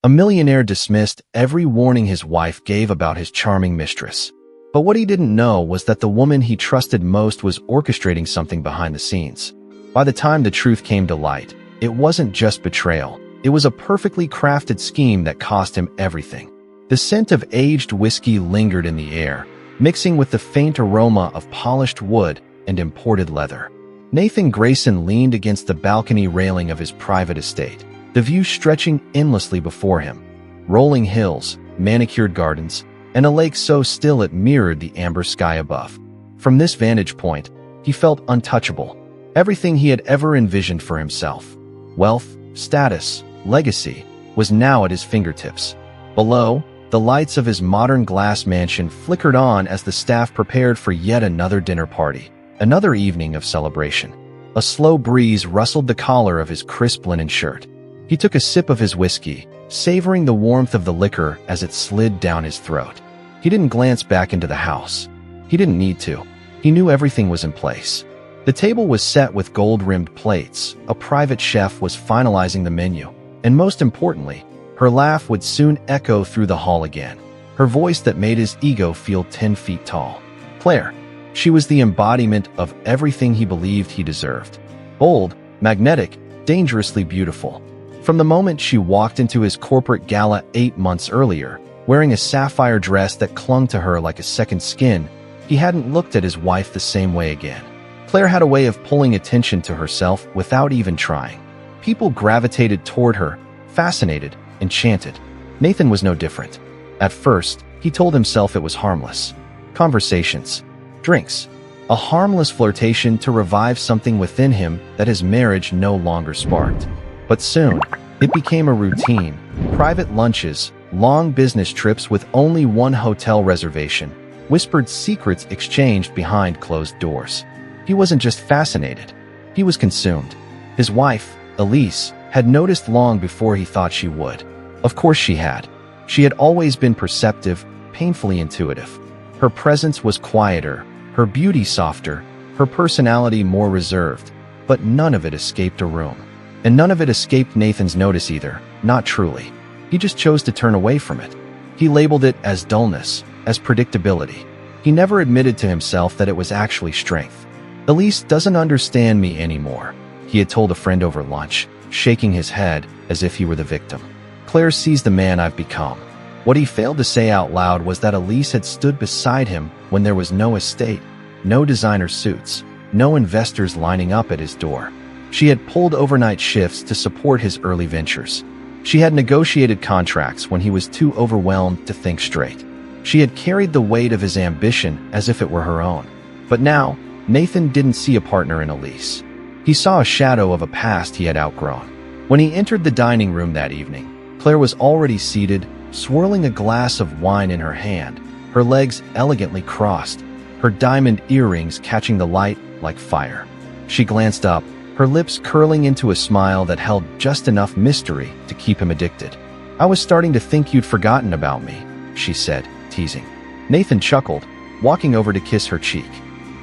A millionaire dismissed every warning his wife gave about his charming mistress. But what he didn't know was that the woman he trusted most was orchestrating something behind the scenes. By the time the truth came to light, it wasn't just betrayal. It was a perfectly crafted scheme that cost him everything. The scent of aged whiskey lingered in the air, mixing with the faint aroma of polished wood and imported leather. Nathan Grayson leaned against the balcony railing of his private estate, the view stretching endlessly before him. Rolling hills, manicured gardens, and a lake so still it mirrored the amber sky above. From this vantage point, he felt untouchable. Everything he had ever envisioned for himself, wealth, status, legacy, was now at his fingertips. Below, the lights of his modern glass mansion flickered on as the staff prepared for yet another dinner party, another evening of celebration. A slow breeze rustled the collar of his crisp linen shirt. He took a sip of his whiskey, savoring the warmth of the liquor as it slid down his throat. He didn't glance back into the house. He didn't need to. He knew everything was in place. The table was set with gold-rimmed plates, a private chef was finalizing the menu, and most importantly, her laugh would soon echo through the hall again, her voice that made his ego feel 10 feet tall. Claire. She was the embodiment of everything he believed he deserved. Bold, magnetic, dangerously beautiful. From the moment she walked into his corporate gala 8 months earlier, wearing a sapphire dress that clung to her like a second skin, he hadn't looked at his wife the same way again. Claire had a way of pulling attention to herself without even trying. People gravitated toward her, fascinated, enchanted. Nathan was no different. At first, he told himself it was harmless. Conversations, drinks, a harmless flirtation to revive something within him that his marriage no longer sparked. But soon, it became a routine. Private lunches, long business trips with only one hotel reservation, whispered secrets exchanged behind closed doors. He wasn't just fascinated. He was consumed. His wife, Elise, had noticed long before he thought she would. Of course she had. She had always been perceptive, painfully intuitive. Her presence was quieter, her beauty softer, her personality more reserved, but none of it escaped a room. And none of it escaped Nathan's notice either, not truly. He just chose to turn away from it. He labeled it as dullness, as predictability. He never admitted to himself that it was actually strength. Elise doesn't understand me anymore, he had told a friend over lunch, shaking his head as if he were the victim. Claire sees the man I've become. What he failed to say out loud was that Elise had stood beside him when there was no estate, no designer suits, no investors lining up at his door. She had pulled overnight shifts to support his early ventures. She had negotiated contracts when he was too overwhelmed to think straight. She had carried the weight of his ambition as if it were her own. But now, Nathan didn't see a partner in Elise. He saw a shadow of a past he had outgrown. When he entered the dining room that evening, Claire was already seated, swirling a glass of wine in her hand, her legs elegantly crossed, her diamond earrings catching the light like fire. She glanced up, her lips curling into a smile that held just enough mystery to keep him addicted. "I was starting to think you'd forgotten about me," she said, teasing. Nathan chuckled, walking over to kiss her cheek.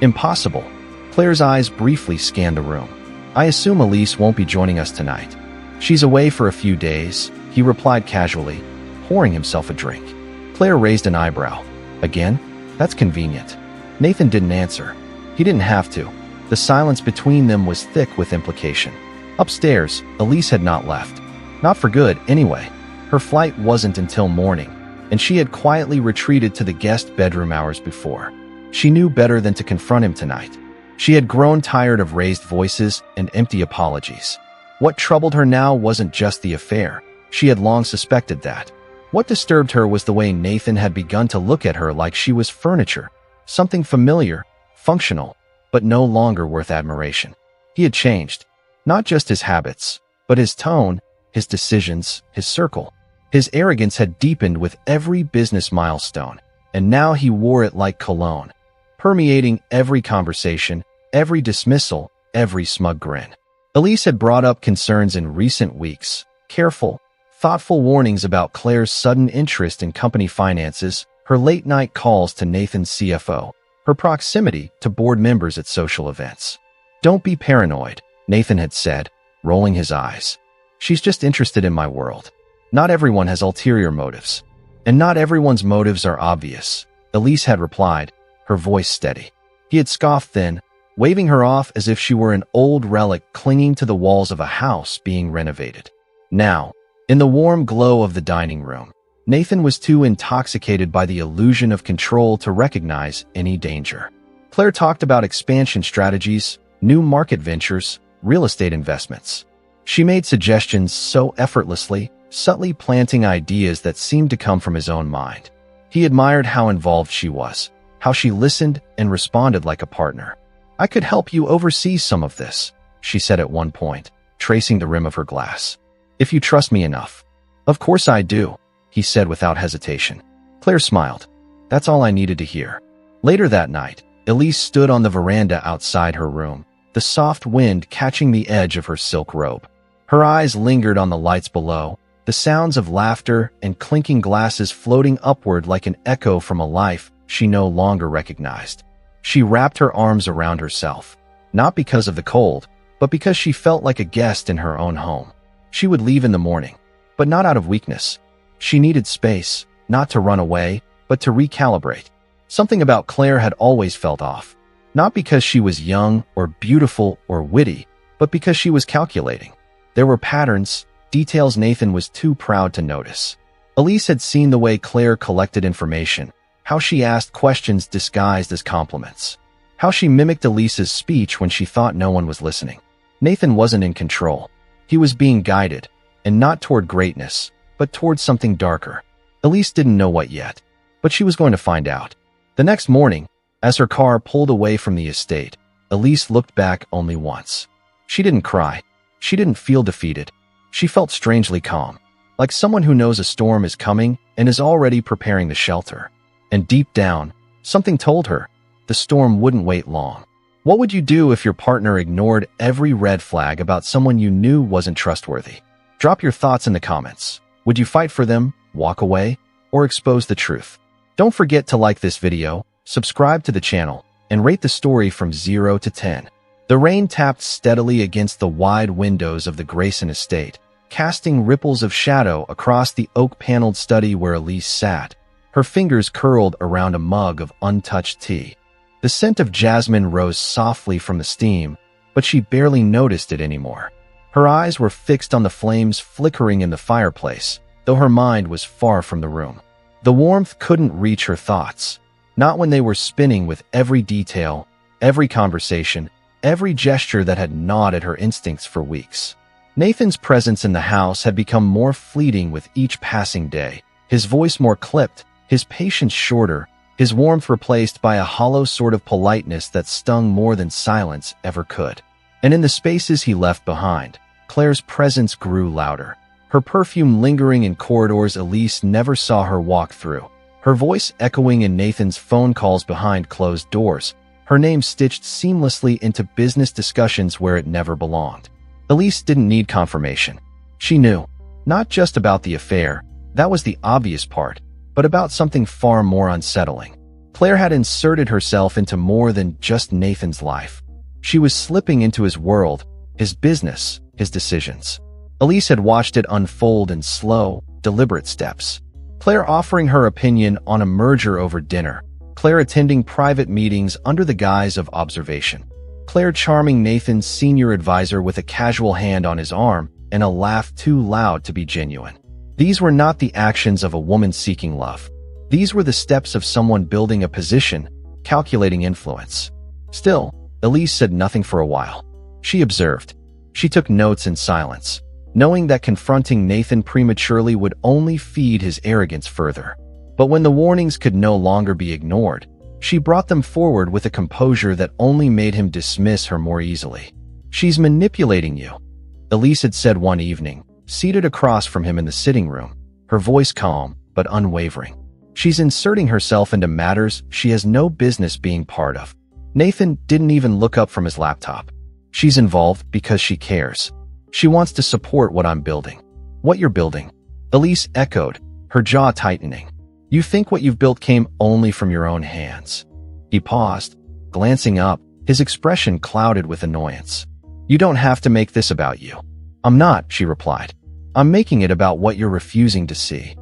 "Impossible." Claire's eyes briefly scanned the room. "I assume Elise won't be joining us tonight." "She's away for a few days," he replied casually, pouring himself a drink. Claire raised an eyebrow. "Again? That's convenient." Nathan didn't answer. He didn't have to. The silence between them was thick with implication. Upstairs, Elise had not left. Not for good, anyway. Her flight wasn't until morning, and she had quietly retreated to the guest bedroom hours before. She knew better than to confront him tonight. She had grown tired of raised voices and empty apologies. What troubled her now wasn't just the affair. She had long suspected that. What disturbed her was the way Nathan had begun to look at her like she was furniture, something familiar, functional, but no longer worth admiration. He had changed, not just his habits, but his tone, his decisions, his circle. His arrogance had deepened with every business milestone, and now he wore it like cologne, permeating every conversation, every dismissal, every smug grin. Elise had brought up concerns in recent weeks, careful, thoughtful warnings about Claire's sudden interest in company finances, her late-night calls to Nathan's CFO, her proximity to board members at social events. "Don't be paranoid," Nathan had said, rolling his eyes. "She's just interested in my world." Not everyone has ulterior motives. And not everyone's motives are obvious, Elise had replied, her voice steady. He had scoffed then, waving her off as if she were an old relic clinging to the walls of a house being renovated. Now, in the warm glow of the dining room, Nathan was too intoxicated by the illusion of control to recognize any danger. Claire talked about expansion strategies, new market ventures, real estate investments. She made suggestions so effortlessly, subtly planting ideas that seemed to come from his own mind. He admired how involved she was, how she listened and responded like a partner. "I could help you oversee some of this," she said at one point, tracing the rim of her glass. "If you trust me enough." "Of course I do," he said without hesitation. Claire smiled. That's all I needed to hear. Later that night, Elise stood on the veranda outside her room, the soft wind catching the edge of her silk robe. Her eyes lingered on the lights below, the sounds of laughter and clinking glasses floating upward like an echo from a life she no longer recognized. She wrapped her arms around herself, not because of the cold, but because she felt like a guest in her own home. She would leave in the morning, but not out of weakness. She needed space, not to run away, but to recalibrate. Something about Claire had always felt off, not because she was young or beautiful or witty, but because she was calculating. There were patterns, details Nathan was too proud to notice. Elise had seen the way Claire collected information, how she asked questions disguised as compliments, how she mimicked Elise's speech when she thought no one was listening. Nathan wasn't in control. He was being guided, and not toward greatness, but toward something darker. Elise didn't know what yet, but she was going to find out. The next morning, as her car pulled away from the estate, Elise looked back only once. She didn't cry. She didn't feel defeated. She felt strangely calm, like someone who knows a storm is coming and is already preparing the shelter. And deep down, something told her the storm wouldn't wait long. What would you do if your partner ignored every red flag about someone you knew wasn't trustworthy? Drop your thoughts in the comments. Would you fight for them, walk away, or expose the truth? Don't forget to like this video, subscribe to the channel, and rate the story from 0 to 10. The rain tapped steadily against the wide windows of the Grayson estate, casting ripples of shadow across the oak-paneled study where Elise sat, her fingers curled around a mug of untouched tea. The scent of jasmine rose softly from the steam, but she barely noticed it anymore. Her eyes were fixed on the flames flickering in the fireplace, though her mind was far from the room. The warmth couldn't reach her thoughts, not when they were spinning with every detail, every conversation, every gesture that had gnawed at her instincts for weeks. Nathan's presence in the house had become more fleeting with each passing day, his voice more clipped, his patience shorter, his warmth replaced by a hollow sort of politeness that stung more than silence ever could. And in the spaces he left behind, Claire's presence grew louder, her perfume lingering in corridors Elise never saw her walk through, her voice echoing in Nathan's phone calls behind closed doors, her name stitched seamlessly into business discussions where it never belonged. Elise didn't need confirmation. She knew, not just about the affair, that was the obvious part, but about something far more unsettling. Claire had inserted herself into more than just Nathan's life. She was slipping into his world, his business, his decisions. Elise had watched it unfold in slow, deliberate steps. Claire offering her opinion on a merger over dinner. Claire attending private meetings under the guise of observation. Claire charming Nathan's senior advisor with a casual hand on his arm and a laugh too loud to be genuine. These were not the actions of a woman seeking love. These were the steps of someone building a position, calculating influence. Still, Elise said nothing for a while. She observed. She took notes in silence, knowing that confronting Nathan prematurely would only feed his arrogance further. But when the warnings could no longer be ignored, she brought them forward with a composure that only made him dismiss her more easily. "She's manipulating you," Elise had said one evening, seated across from him in the sitting room, her voice calm but unwavering. "She's inserting herself into matters she has no business being part of." Nathan didn't even look up from his laptop. "She's involved because she cares. She wants to support what I'm building." "What you're building?" Elise echoed, her jaw tightening. "You think what you've built came only from your own hands." He paused, glancing up, his expression clouded with annoyance. "You don't have to make this about you." "I'm not," she replied. I'm making it about what you're refusing to see.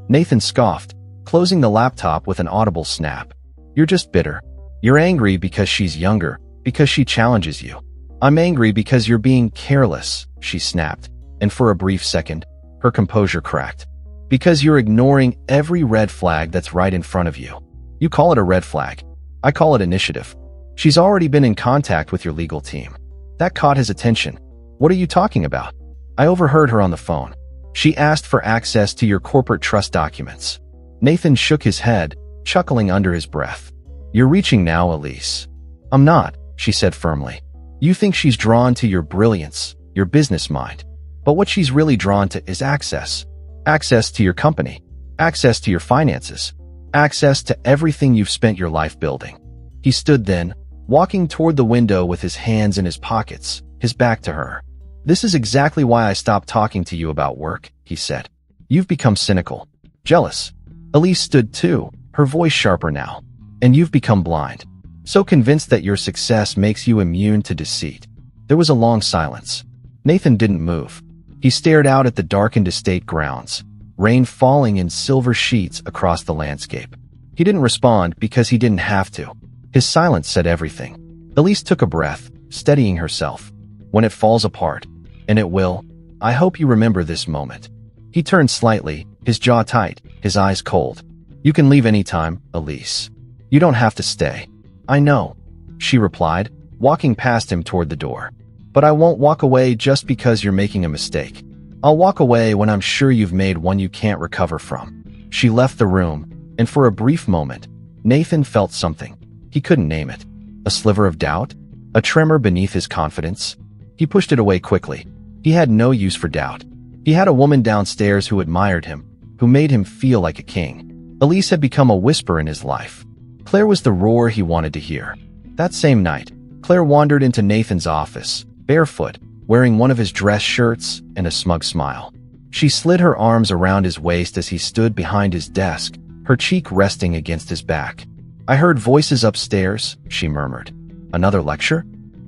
Nathan scoffed, closing the laptop with an audible snap. You're just bitter. You're angry because she's younger, because she challenges you. I'm angry because you're being careless, she snapped, and for a brief second, her composure cracked. Because you're ignoring every red flag that's right in front of you. You call it a red flag. I call it initiative. She's already been in contact with your legal team. That caught his attention. What are you talking about? I overheard her on the phone. She asked for access to your corporate trust documents. Nathan shook his head, chuckling under his breath. You're reaching now, Elise. I'm not, she said firmly. You think she's drawn to your brilliance, your business mind. But what she's really drawn to is access. Access to your company. Access to your finances. Access to everything you've spent your life building. He stood then, walking toward the window with his hands in his pockets, his back to her. This is exactly why I stopped talking to you about work, he said. You've become cynical. Jealous. Elise stood too, her voice sharper now. And you've become blind. So convinced that your success makes you immune to deceit. There was a long silence. Nathan didn't move. He stared out at the darkened estate grounds, rain falling in silver sheets across the landscape. He didn't respond because he didn't have to. His silence said everything. Elise took a breath, steadying herself. When it falls apart, and it will, I hope you remember this moment. He turned slightly, his jaw tight, his eyes cold. You can leave anytime, Elise. You don't have to stay. I know, she replied, walking past him toward the door. But I won't walk away just because you're making a mistake. I'll walk away when I'm sure you've made one you can't recover from. She left the room, and for a brief moment, Nathan felt something. He couldn't name it. A sliver of doubt? A tremor beneath his confidence? He pushed it away quickly. He had no use for doubt. He had a woman downstairs who admired him, who made him feel like a king. Elise had become a whisper in his life. Claire was the roar he wanted to hear. That same night, Claire wandered into Nathan's office, barefoot, wearing one of his dress shirts and a smug smile. She slid her arms around his waist as he stood behind his desk, her cheek resting against his back. I heard voices upstairs, she murmured. Another lecture?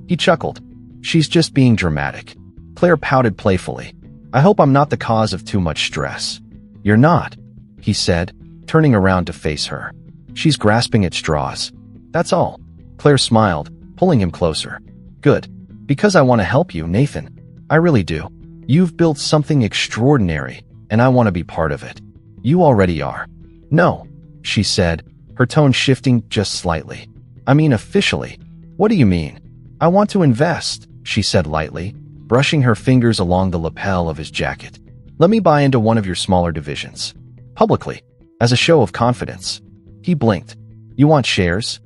He chuckled. She's just being dramatic. Claire pouted playfully. I hope I'm not the cause of too much stress. You're not, he said, turning around to face her. She's grasping at straws. That's all. Claire smiled, pulling him closer. Good. Because I want to help you, Nathan. I really do. You've built something extraordinary, and I want to be part of it. You already are. No, she said, her tone shifting just slightly. I mean officially. What do you mean? I want to invest, she said lightly, brushing her fingers along the lapel of his jacket. Let me buy into one of your smaller divisions. Publicly, as a show of confidence. He blinked. You want shares?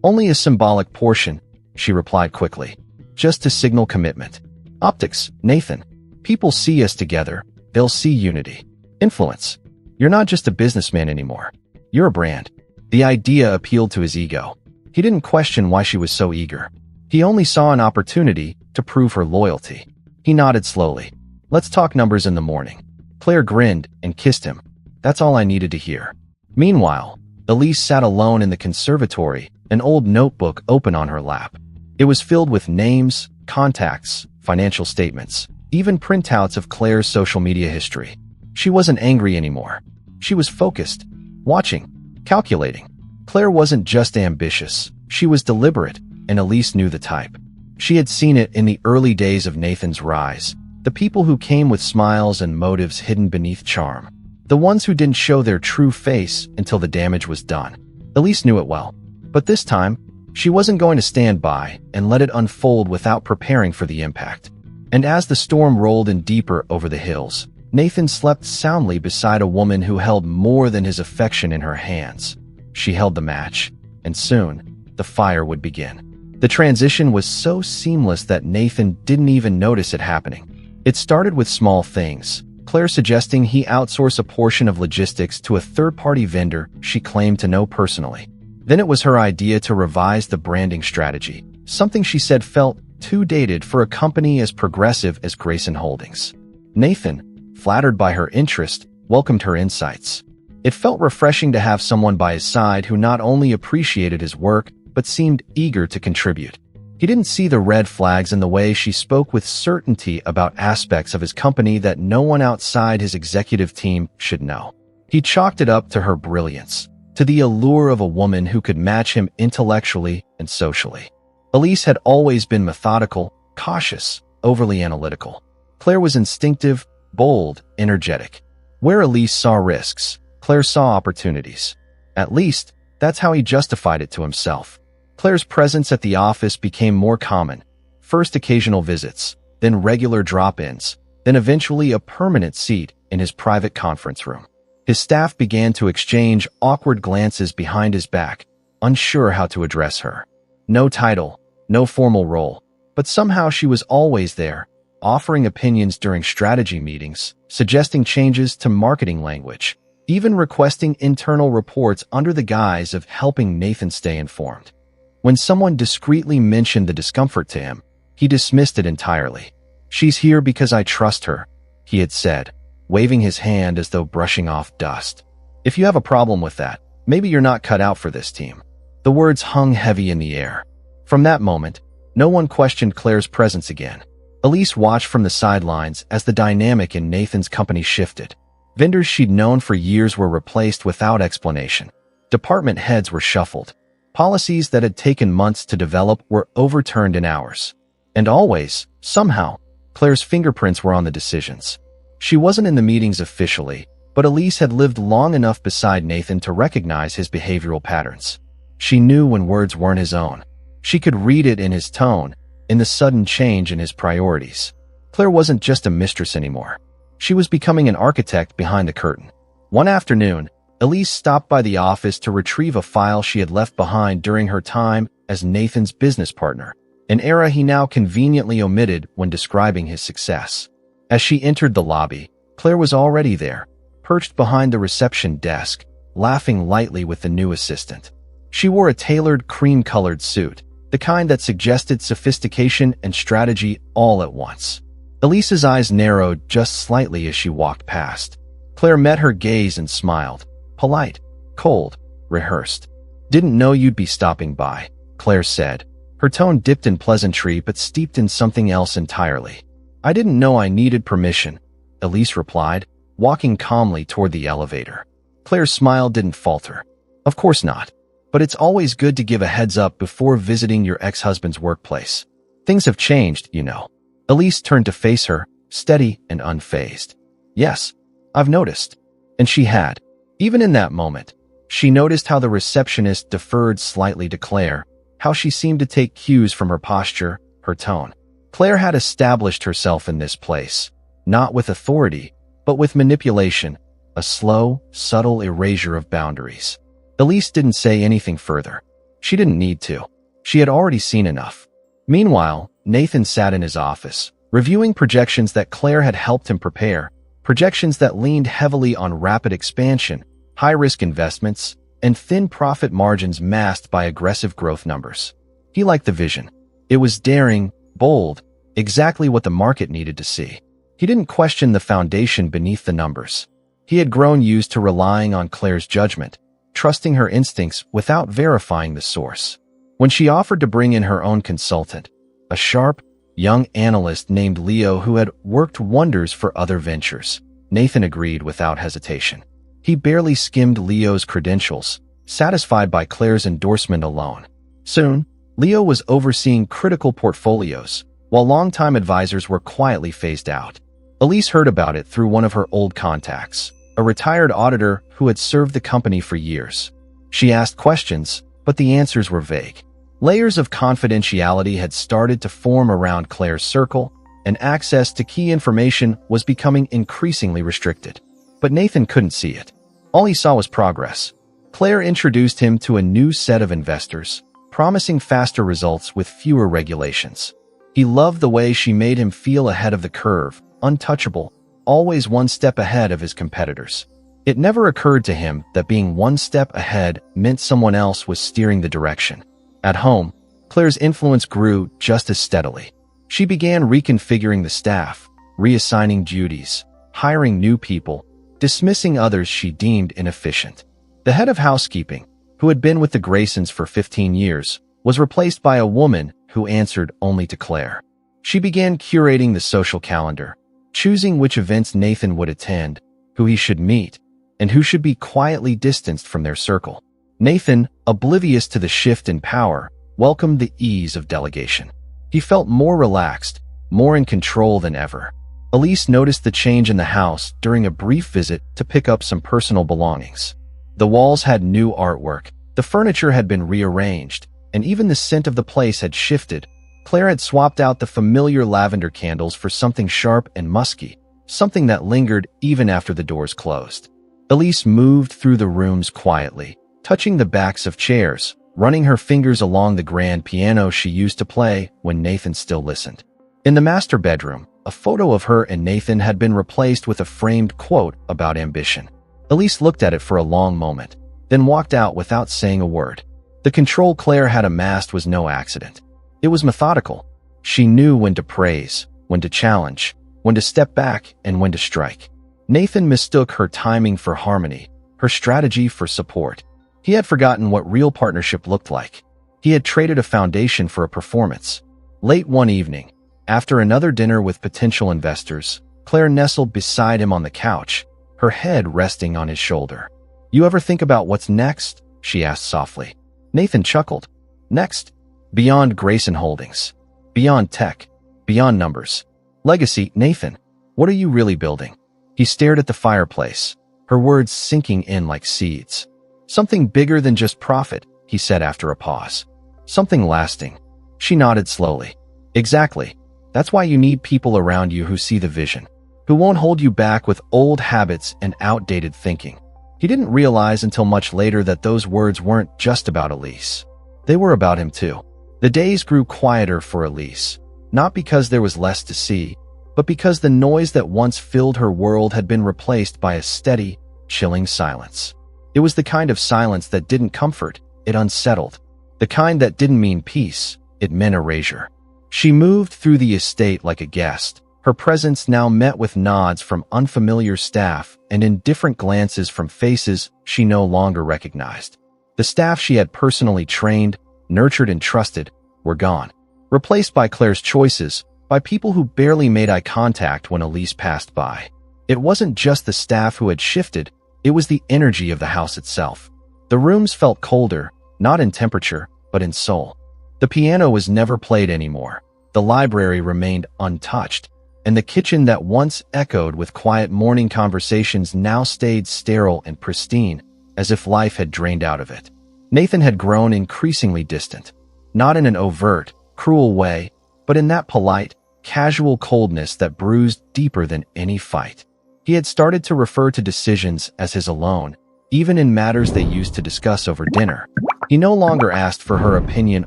Only a symbolic portion, she replied quickly. Just to signal commitment. Optics, Nathan. People see us together. They'll see unity. Influence. You're not just a businessman anymore. You're a brand. The idea appealed to his ego. He didn't question why she was so eager. He only saw an opportunity to prove her loyalty. He nodded slowly. Let's talk numbers in the morning. Claire grinned and kissed him. That's all I needed to hear. Meanwhile, Elise sat alone in the conservatory, an old notebook open on her lap. It was filled with names, contacts, financial statements, even printouts of Claire's social media history. She wasn't angry anymore. She was focused, watching, calculating. Claire wasn't just ambitious, she was deliberate, and Elise knew the type. She had seen it in the early days of Nathan's rise, the people who came with smiles and motives hidden beneath charm. The ones who didn't show their true face until the damage was done. Elise knew it well. But this time, she wasn't going to stand by and let it unfold without preparing for the impact. And as the storm rolled in deeper over the hills, Nathan slept soundly beside a woman who held more than his affection in her hands. She held the match, and soon, the fire would begin. The transition was so seamless that Nathan didn't even notice it happening. It started with small things, Claire suggesting he outsource a portion of logistics to a third-party vendor she claimed to know personally. Then it was her idea to revise the branding strategy, something she said felt too dated for a company as progressive as Grayson Holdings. Nathan, flattered by her interest, welcomed her insights. It felt refreshing to have someone by his side who not only appreciated his work, but seemed eager to contribute. He didn't see the red flags in the way she spoke with certainty about aspects of his company that no one outside his executive team should know. He chalked it up to her brilliance, to the allure of a woman who could match him intellectually and socially. Elise had always been methodical, cautious, overly analytical. Claire was instinctive, bold, energetic. Where Elise saw risks, Claire saw opportunities. At least, that's how he justified it to himself. Claire's presence at the office became more common. First occasional visits, then regular drop-ins, then eventually a permanent seat in his private conference room. His staff began to exchange awkward glances behind his back, unsure how to address her. No title, no formal role, but somehow she was always there, offering opinions during strategy meetings, suggesting changes to marketing language, even requesting internal reports under the guise of helping Nathan stay informed. When someone discreetly mentioned the discomfort to him, he dismissed it entirely. "She's here because I trust her," he had said, waving his hand as though brushing off dust. "If you have a problem with that, maybe you're not cut out for this team." The words hung heavy in the air. From that moment, no one questioned Claire's presence again. Elise watched from the sidelines as the dynamic in Nathan's company shifted. Vendors she'd known for years were replaced without explanation. Department heads were shuffled. Policies that had taken months to develop were overturned in hours. And always, somehow, Claire's fingerprints were on the decisions. She wasn't in the meetings officially, but Elise had lived long enough beside Nathan to recognize his behavioral patterns. She knew when words weren't his own. She could read it in his tone, in the sudden change in his priorities. Claire wasn't just a mistress anymore. She was becoming an architect behind the curtain. One afternoon, Elise stopped by the office to retrieve a file she had left behind during her time as Nathan's business partner, an era he now conveniently omitted when describing his success. As she entered the lobby, Claire was already there, perched behind the reception desk, laughing lightly with the new assistant. She wore a tailored cream-colored suit, the kind that suggested sophistication and strategy all at once. Elise's eyes narrowed just slightly as she walked past. Claire met her gaze and smiled. Polite, cold, rehearsed. "Didn't know you'd be stopping by," Claire said. Her tone dipped in pleasantry but steeped in something else entirely. "I didn't know I needed permission," Elise replied, walking calmly toward the elevator. Claire's smile didn't falter. "Of course not. But it's always good to give a heads up before visiting your ex-husband's workplace. Things have changed, you know." Elise turned to face her, steady and unfazed. "Yes, I've noticed." And she had. Even in that moment, she noticed how the receptionist deferred slightly to Claire, how she seemed to take cues from her posture, her tone. Claire had established herself in this place, not with authority, but with manipulation, a slow, subtle erasure of boundaries. Elise didn't say anything further. She didn't need to. She had already seen enough. Meanwhile, Nathan sat in his office, reviewing projections that Claire had helped him prepare, projections that leaned heavily on rapid expansion, high-risk investments, and thin profit margins masked by aggressive growth numbers. He liked the vision. It was daring, bold, exactly what the market needed to see. He didn't question the foundation beneath the numbers. He had grown used to relying on Claire's judgment, trusting her instincts without verifying the source. When she offered to bring in her own consultant, a sharp, young analyst named Leo who had worked wonders for other ventures, Nathan agreed without hesitation. He barely skimmed Leo's credentials, satisfied by Claire's endorsement alone. Soon, Leo was overseeing critical portfolios, while longtime advisors were quietly phased out. Elise heard about it through one of her old contacts, a retired auditor who had served the company for years. She asked questions, but the answers were vague. Layers of confidentiality had started to form around Claire's circle, and access to key information was becoming increasingly restricted. But Nathan couldn't see it. All he saw was progress. Claire introduced him to a new set of investors, promising faster results with fewer regulations. He loved the way she made him feel ahead of the curve, untouchable, always one step ahead of his competitors. It never occurred to him that being one step ahead meant someone else was steering the direction. At home, Claire's influence grew just as steadily. She began reconfiguring the staff, reassigning duties, hiring new people, dismissing others she deemed inefficient. The head of housekeeping, who had been with the Graysons for 15 years, was replaced by a woman who answered only to Claire. She began curating the social calendar, choosing which events Nathan would attend, who he should meet, and who should be quietly distanced from their circle. Nathan, oblivious to the shift in power, welcomed the ease of delegation. He felt more relaxed, more in control than ever. Elise noticed the change in the house during a brief visit to pick up some personal belongings. The walls had new artwork, the furniture had been rearranged, and even the scent of the place had shifted. Claire had swapped out the familiar lavender candles for something sharp and musky, something that lingered even after the doors closed. Elise moved through the rooms quietly, touching the backs of chairs, running her fingers along the grand piano she used to play when Nathan still listened. In the master bedroom, a photo of her and Nathan had been replaced with a framed quote about ambition. Elise looked at it for a long moment, then walked out without saying a word. The control Claire had amassed was no accident. It was methodical. She knew when to praise, when to challenge, when to step back, and when to strike. Nathan mistook her timing for harmony, her strategy for support. He had forgotten what real partnership looked like. He had traded a foundation for a performance. Late one evening, after another dinner with potential investors, Claire nestled beside him on the couch, her head resting on his shoulder. "You ever think about what's next?" she asked softly. Nathan chuckled. "Next? Beyond Grayson Holdings. Beyond tech. Beyond numbers. Legacy, Nathan. What are you really building?" He stared at the fireplace, her words sinking in like seeds. "Something bigger than just profit," he said after a pause. "Something lasting." She nodded slowly. "Exactly. That's why you need people around you who see the vision, who won't hold you back with old habits and outdated thinking." He didn't realize until much later that those words weren't just about Elise. They were about him too. The days grew quieter for Elise, not because there was less to see, but because the noise that once filled her world had been replaced by a steady, chilling silence. It was the kind of silence that didn't comfort, it unsettled. The kind that didn't mean peace, it meant erasure. She moved through the estate like a guest, her presence now met with nods from unfamiliar staff and indifferent glances from faces she no longer recognized. The staff she had personally trained, nurtured, and trusted were gone, replaced by Claire's choices, by people who barely made eye contact when Elise passed by. It wasn't just the staff who had shifted, it was the energy of the house itself. The rooms felt colder, not in temperature, but in soul. The piano was never played anymore. The library remained untouched, and the kitchen that once echoed with quiet morning conversations now stayed sterile and pristine, as if life had drained out of it. Nathan had grown increasingly distant, not in an overt, cruel way, but in that polite, casual coldness that bruised deeper than any fight. He had started to refer to decisions as his alone, even in matters they used to discuss over dinner. He no longer asked for her opinion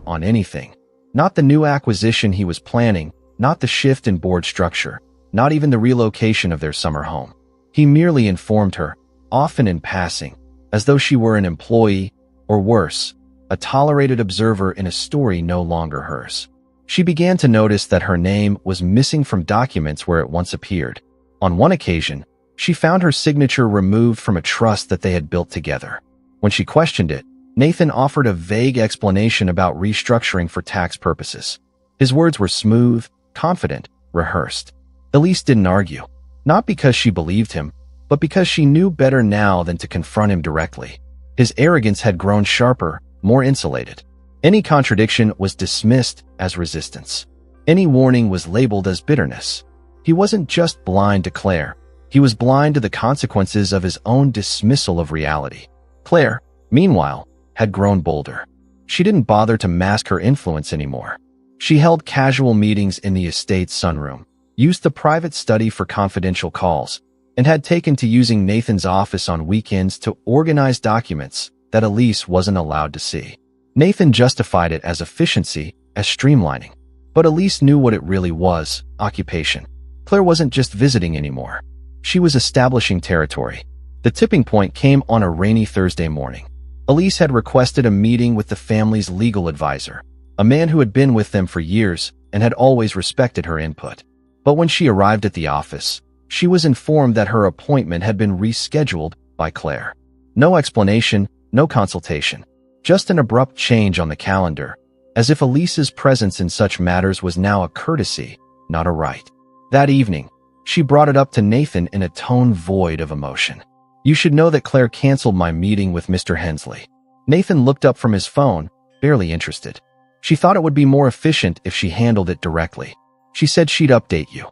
on anything, not the new acquisition he was planning, not the shift in board structure, not even the relocation of their summer home. He merely informed her, often in passing, as though she were an employee, or worse, a tolerated observer in a story no longer hers. She began to notice that her name was missing from documents where it once appeared. On one occasion, she found her signature removed from a trust that they had built together. When she questioned it, Nathan offered a vague explanation about restructuring for tax purposes. His words were smooth, confident, rehearsed. Elise didn't argue, not because she believed him, but because she knew better now than to confront him directly. His arrogance had grown sharper, more insulated. Any contradiction was dismissed as resistance. Any warning was labeled as bitterness. He wasn't just blind to Claire. He was blind to the consequences of his own dismissal of reality. Claire, meanwhile, had grown bolder. She didn't bother to mask her influence anymore. She held casual meetings in the estate's sunroom, used the private study for confidential calls, and had taken to using Nathan's office on weekends to organize documents that Elise wasn't allowed to see. Nathan justified it as efficiency, as streamlining. But Elise knew what it really was, occupation. Claire wasn't just visiting anymore. She was establishing territory. The tipping point came on a rainy Thursday morning. Elise had requested a meeting with the family's legal advisor, a man who had been with them for years and had always respected her input. But when she arrived at the office, she was informed that her appointment had been rescheduled by Claire. No explanation, no consultation, just an abrupt change on the calendar, as if Elise's presence in such matters was now a courtesy, not a right. That evening, she brought it up to Nathan in a tone void of emotion. "You should know that Claire canceled my meeting with Mr. Hensley." Nathan looked up from his phone, barely interested. She thought it would be more efficient if she handled it directly. "She said she'd update you."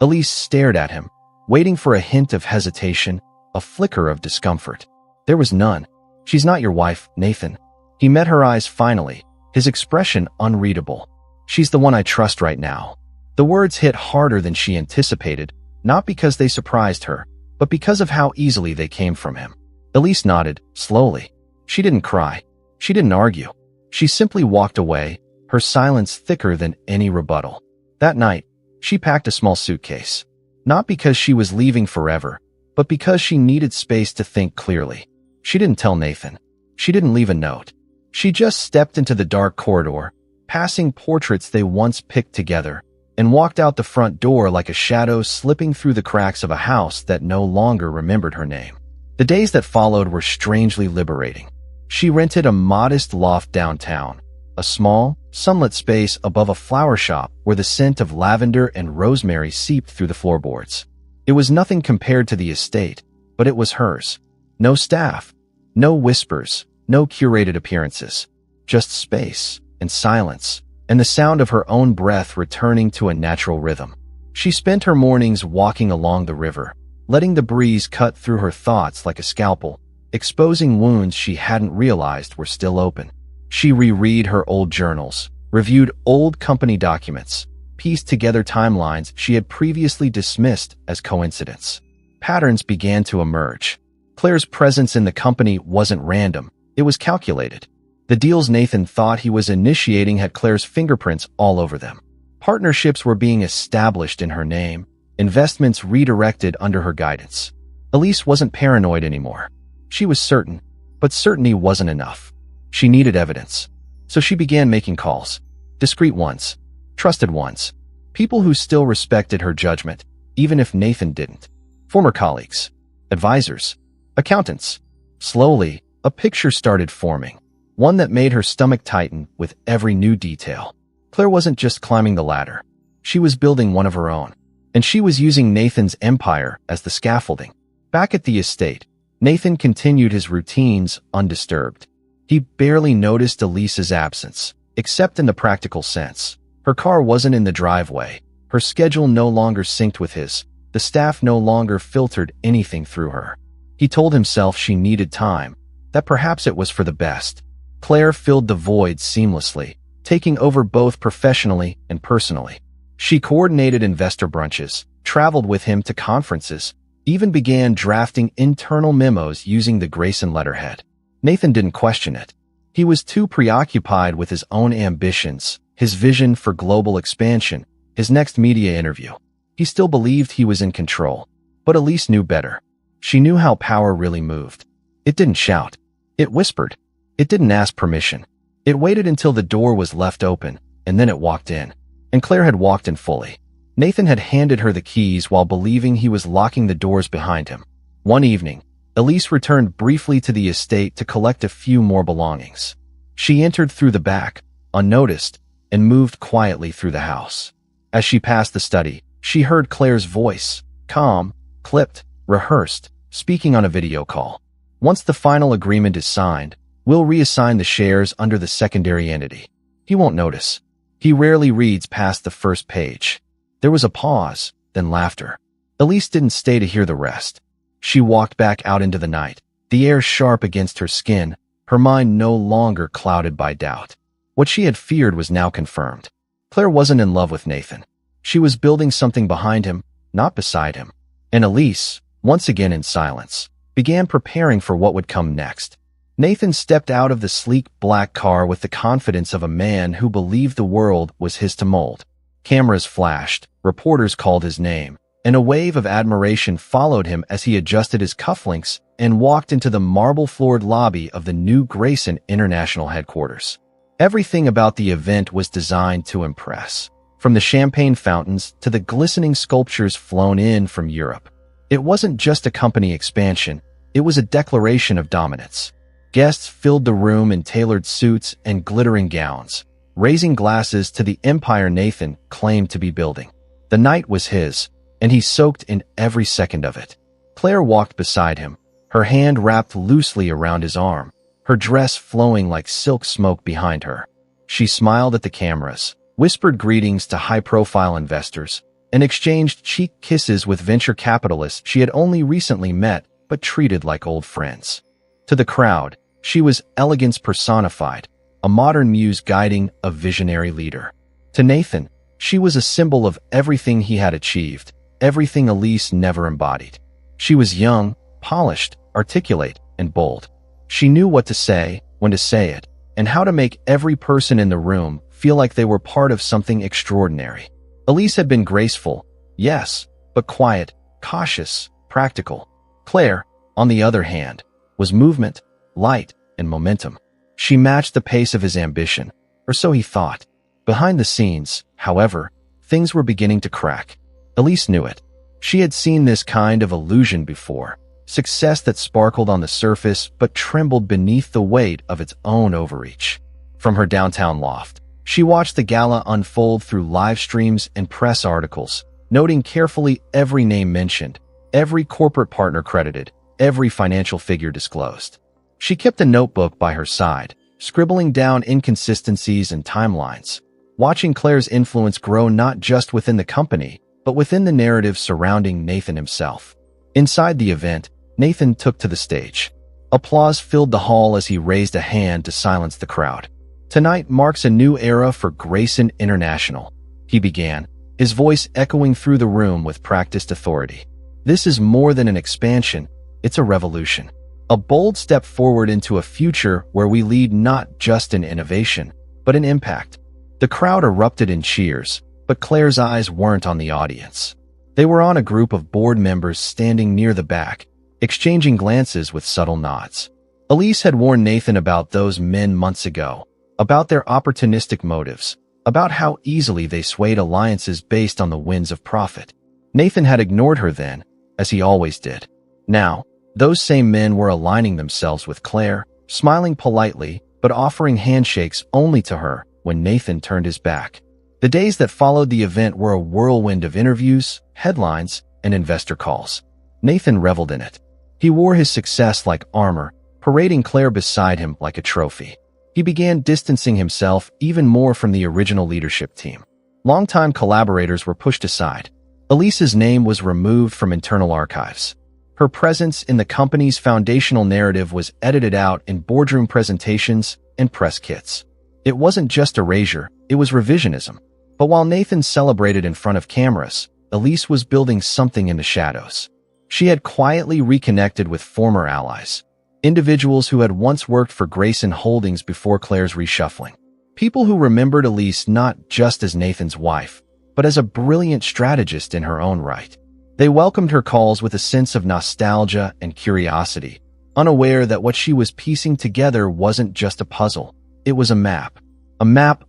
Elise stared at him, waiting for a hint of hesitation, a flicker of discomfort. There was none. "She's not your wife, Nathan." He met her eyes finally, his expression unreadable. "She's the one I trust right now." The words hit harder than she anticipated, not because they surprised her, but because of how easily they came from him. Elise nodded, slowly. She didn't cry. She didn't argue. She simply walked away, her silence thicker than any rebuttal. That night, she packed a small suitcase. Not because she was leaving forever, but because she needed space to think clearly. She didn't tell Nathan. She didn't leave a note. She just stepped into the dark corridor, passing portraits they once picked together, and walked out the front door like a shadow slipping through the cracks of a house that no longer remembered her name. The days that followed were strangely liberating. She rented a modest loft downtown, a small, sunlit space above a flower shop where the scent of lavender and rosemary seeped through the floorboards. It was nothing compared to the estate, but it was hers. No staff, no whispers, no curated appearances, just space and silence, and the sound of her own breath returning to a natural rhythm. She spent her mornings walking along the river, letting the breeze cut through her thoughts like a scalpel, exposing wounds she hadn't realized were still open. She reread her old journals, reviewed old company documents, pieced together timelines she had previously dismissed as coincidence. Patterns began to emerge. Claire's presence in the company wasn't random, it was calculated. The deals Nathan thought he was initiating had Claire's fingerprints all over them. Partnerships were being established in her name, investments redirected under her guidance. Elise wasn't paranoid anymore. She was certain, but certainty wasn't enough. She needed evidence. So she began making calls. Discreet ones. Trusted ones. People who still respected her judgment, even if Nathan didn't. Former colleagues. Advisors. Accountants. Slowly, a picture started forming. One that made her stomach tighten with every new detail. Claire wasn't just climbing the ladder. She was building one of her own. And she was using Nathan's empire as the scaffolding. Back at the estate, Nathan continued his routines undisturbed. He barely noticed Elise's absence, except in the practical sense. Her car wasn't in the driveway. Her schedule no longer synced with his. The staff no longer filtered anything through her. He told himself she needed time, that perhaps it was for the best. Claire filled the void seamlessly, taking over both professionally and personally. She coordinated investor brunches, traveled with him to conferences, even began drafting internal memos using the Grayson letterhead. Nathan didn't question it. He was too preoccupied with his own ambitions, his vision for global expansion, his next media interview. He still believed he was in control, but Elise knew better. She knew how power really moved. It didn't shout. It whispered. It didn't ask permission. It waited until the door was left open, and then it walked in. And Claire had walked in fully. Nathan had handed her the keys while believing he was locking the doors behind him. One evening, Elise returned briefly to the estate to collect a few more belongings. She entered through the back, unnoticed, and moved quietly through the house. As she passed the study, she heard Claire's voice, calm, clipped, rehearsed, speaking on a video call. "Once the final agreement is signed, we'll reassign the shares under the secondary entity. He won't notice. He rarely reads past the first page." There was a pause, then laughter. Elise didn't stay to hear the rest. She walked back out into the night, the air sharp against her skin, her mind no longer clouded by doubt. What she had feared was now confirmed. Claire wasn't in love with Nathan. She was building something behind him, not beside him. And Elise, once again in silence, began preparing for what would come next. Nathan stepped out of the sleek black car with the confidence of a man who believed the world was his to mold. Cameras flashed, reporters called his name, and a wave of admiration followed him as he adjusted his cufflinks and walked into the marble-floored lobby of the new Grayson International headquarters. Everything about the event was designed to impress, from the champagne fountains to the glistening sculptures flown in from Europe. It wasn't just a company expansion, it was a declaration of dominance. Guests filled the room in tailored suits and glittering gowns, raising glasses to the empire Nathan claimed to be building. The night was his, and he soaked in every second of it. Claire walked beside him, her hand wrapped loosely around his arm, her dress flowing like silk smoke behind her. She smiled at the cameras, whispered greetings to high-profile investors, and exchanged cheek kisses with venture capitalists she had only recently met but treated like old friends. To the crowd, she was elegance personified, a modern muse guiding a visionary leader. To Nathan, she was a symbol of everything he had achieved, everything Elise never embodied. She was young, polished, articulate, and bold. She knew what to say, when to say it, and how to make every person in the room feel like they were part of something extraordinary. Elise had been graceful, yes, but quiet, cautious, practical. Claire, on the other hand, was movement, light, and momentum. She matched the pace of his ambition, or so he thought. Behind the scenes, however, things were beginning to crack. Elise knew it. She had seen this kind of illusion before, success that sparkled on the surface but trembled beneath the weight of its own overreach. From her downtown loft, she watched the gala unfold through live streams and press articles, noting carefully every name mentioned, every corporate partner credited, every financial figure disclosed. She kept a notebook by her side, scribbling down inconsistencies and timelines, watching Claire's influence grow not just within the company, but within the narrative surrounding Nathan himself. Inside the event, Nathan took to the stage. Applause filled the hall as he raised a hand to silence the crowd. "Tonight marks a new era for Grayson International," he began, his voice echoing through the room with practiced authority. "This is more than an expansion, it's a revolution. A bold step forward into a future where we lead not just in innovation, but in impact." The crowd erupted in cheers, but Claire's eyes weren't on the audience. They were on a group of board members standing near the back, exchanging glances with subtle nods. Elise had warned Nathan about those men months ago, about their opportunistic motives, about how easily they swayed alliances based on the winds of profit. Nathan had ignored her then, as he always did. Now, those same men were aligning themselves with Claire, smiling politely, but offering handshakes only to her when Nathan turned his back. The days that followed the event were a whirlwind of interviews, headlines, and investor calls. Nathan reveled in it. He wore his success like armor, parading Claire beside him like a trophy. He began distancing himself even more from the original leadership team. Longtime collaborators were pushed aside. Elise's name was removed from internal archives. Her presence in the company's foundational narrative was edited out in boardroom presentations and press kits. It wasn't just erasure, it was revisionism. But while Nathan celebrated in front of cameras, Elise was building something in the shadows. She had quietly reconnected with former allies, individuals who had once worked for Grayson Holdings before Claire's reshuffling. People who remembered Elise not just as Nathan's wife, but as a brilliant strategist in her own right. They welcomed her calls with a sense of nostalgia and curiosity, unaware that what she was piecing together wasn't just a puzzle. It was a map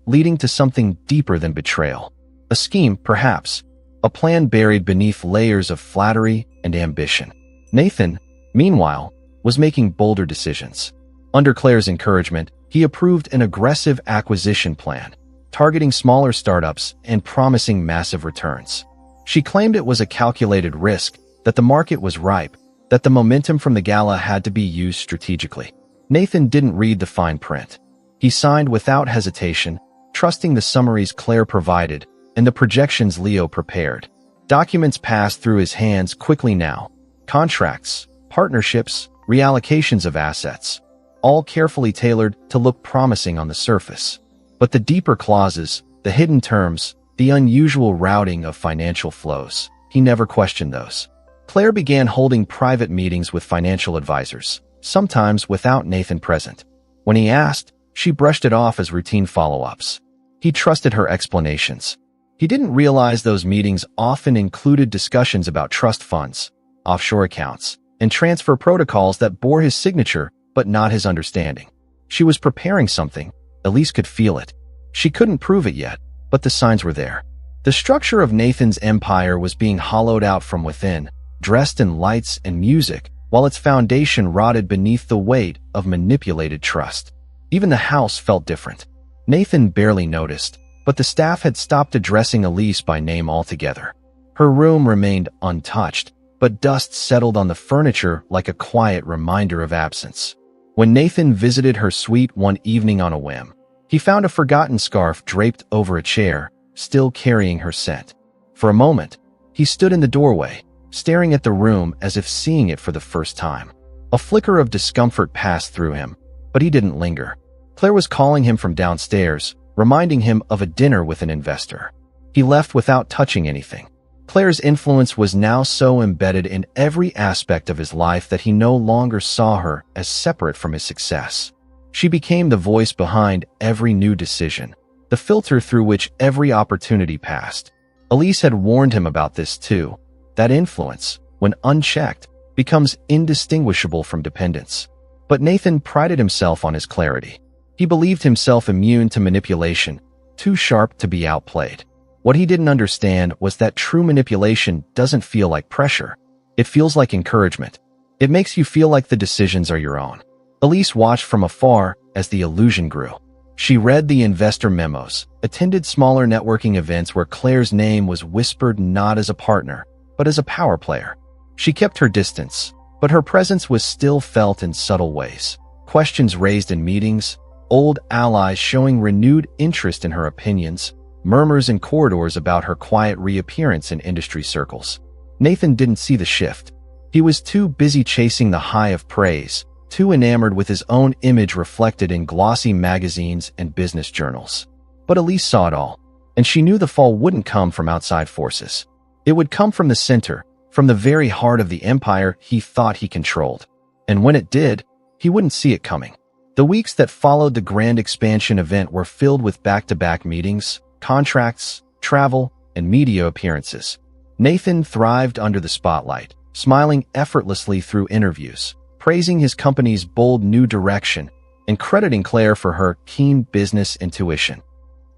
leading to something deeper than betrayal. A scheme, perhaps, a plan buried beneath layers of flattery and ambition. Nathan, meanwhile, was making bolder decisions. Under Claire's encouragement, he approved an aggressive acquisition plan, targeting smaller startups and promising massive returns. She claimed it was a calculated risk, that the market was ripe, that the momentum from the gala had to be used strategically. Nathan didn't read the fine print. He signed without hesitation, trusting the summaries Claire provided and the projections Leo prepared. Documents passed through his hands quickly now. Contracts, partnerships, reallocations of assets, all carefully tailored to look promising on the surface. But the deeper clauses, the hidden terms, the unusual routing of financial flows, he never questioned those. Claire began holding private meetings with financial advisors, sometimes without Nathan present. When he asked, she brushed it off as routine follow-ups. He trusted her explanations. He didn't realize those meetings often included discussions about trust funds, offshore accounts, and transfer protocols that bore his signature but not his understanding. She was preparing something. Elise could feel it. She couldn't prove it yet, but the signs were there. The structure of Nathan's empire was being hollowed out from within, dressed in lights and music, while its foundation rotted beneath the weight of manipulated trust. Even the house felt different. Nathan barely noticed, but the staff had stopped addressing Elise by name altogether. Her room remained untouched, but dust settled on the furniture like a quiet reminder of absence. When Nathan visited her suite one evening on a whim, he found a forgotten scarf draped over a chair, still carrying her scent. For a moment, he stood in the doorway, staring at the room as if seeing it for the first time. A flicker of discomfort passed through him, but he didn't linger. Claire was calling him from downstairs, reminding him of a dinner with an investor. He left without touching anything. Claire's influence was now so embedded in every aspect of his life that he no longer saw her as separate from his success. She became the voice behind every new decision, the filter through which every opportunity passed. Elise had warned him about this too. That influence, when unchecked, becomes indistinguishable from dependence. But Nathan prided himself on his clarity. He believed himself immune to manipulation, too sharp to be outplayed. What he didn't understand was that true manipulation doesn't feel like pressure. It feels like encouragement. It makes you feel like the decisions are your own. Elise watched from afar as the illusion grew. She read the investor memos, attended smaller networking events where Claire's name was whispered not as a partner, but as a power player. She kept her distance, but her presence was still felt in subtle ways. Questions raised in meetings, old allies showing renewed interest in her opinions, murmurs in corridors about her quiet reappearance in industry circles. Nathan didn't see the shift. He was too busy chasing the high of praise, too enamored with his own image reflected in glossy magazines and business journals. But Elise saw it all, and she knew the fall wouldn't come from outside forces. It would come from the center, from the very heart of the empire he thought he controlled. And when it did, he wouldn't see it coming. The weeks that followed the grand expansion event were filled with back-to-back meetings, contracts, travel, and media appearances. Nathan thrived under the spotlight, smiling effortlessly through interviews, praising his company's bold new direction, and crediting Claire for her keen business intuition.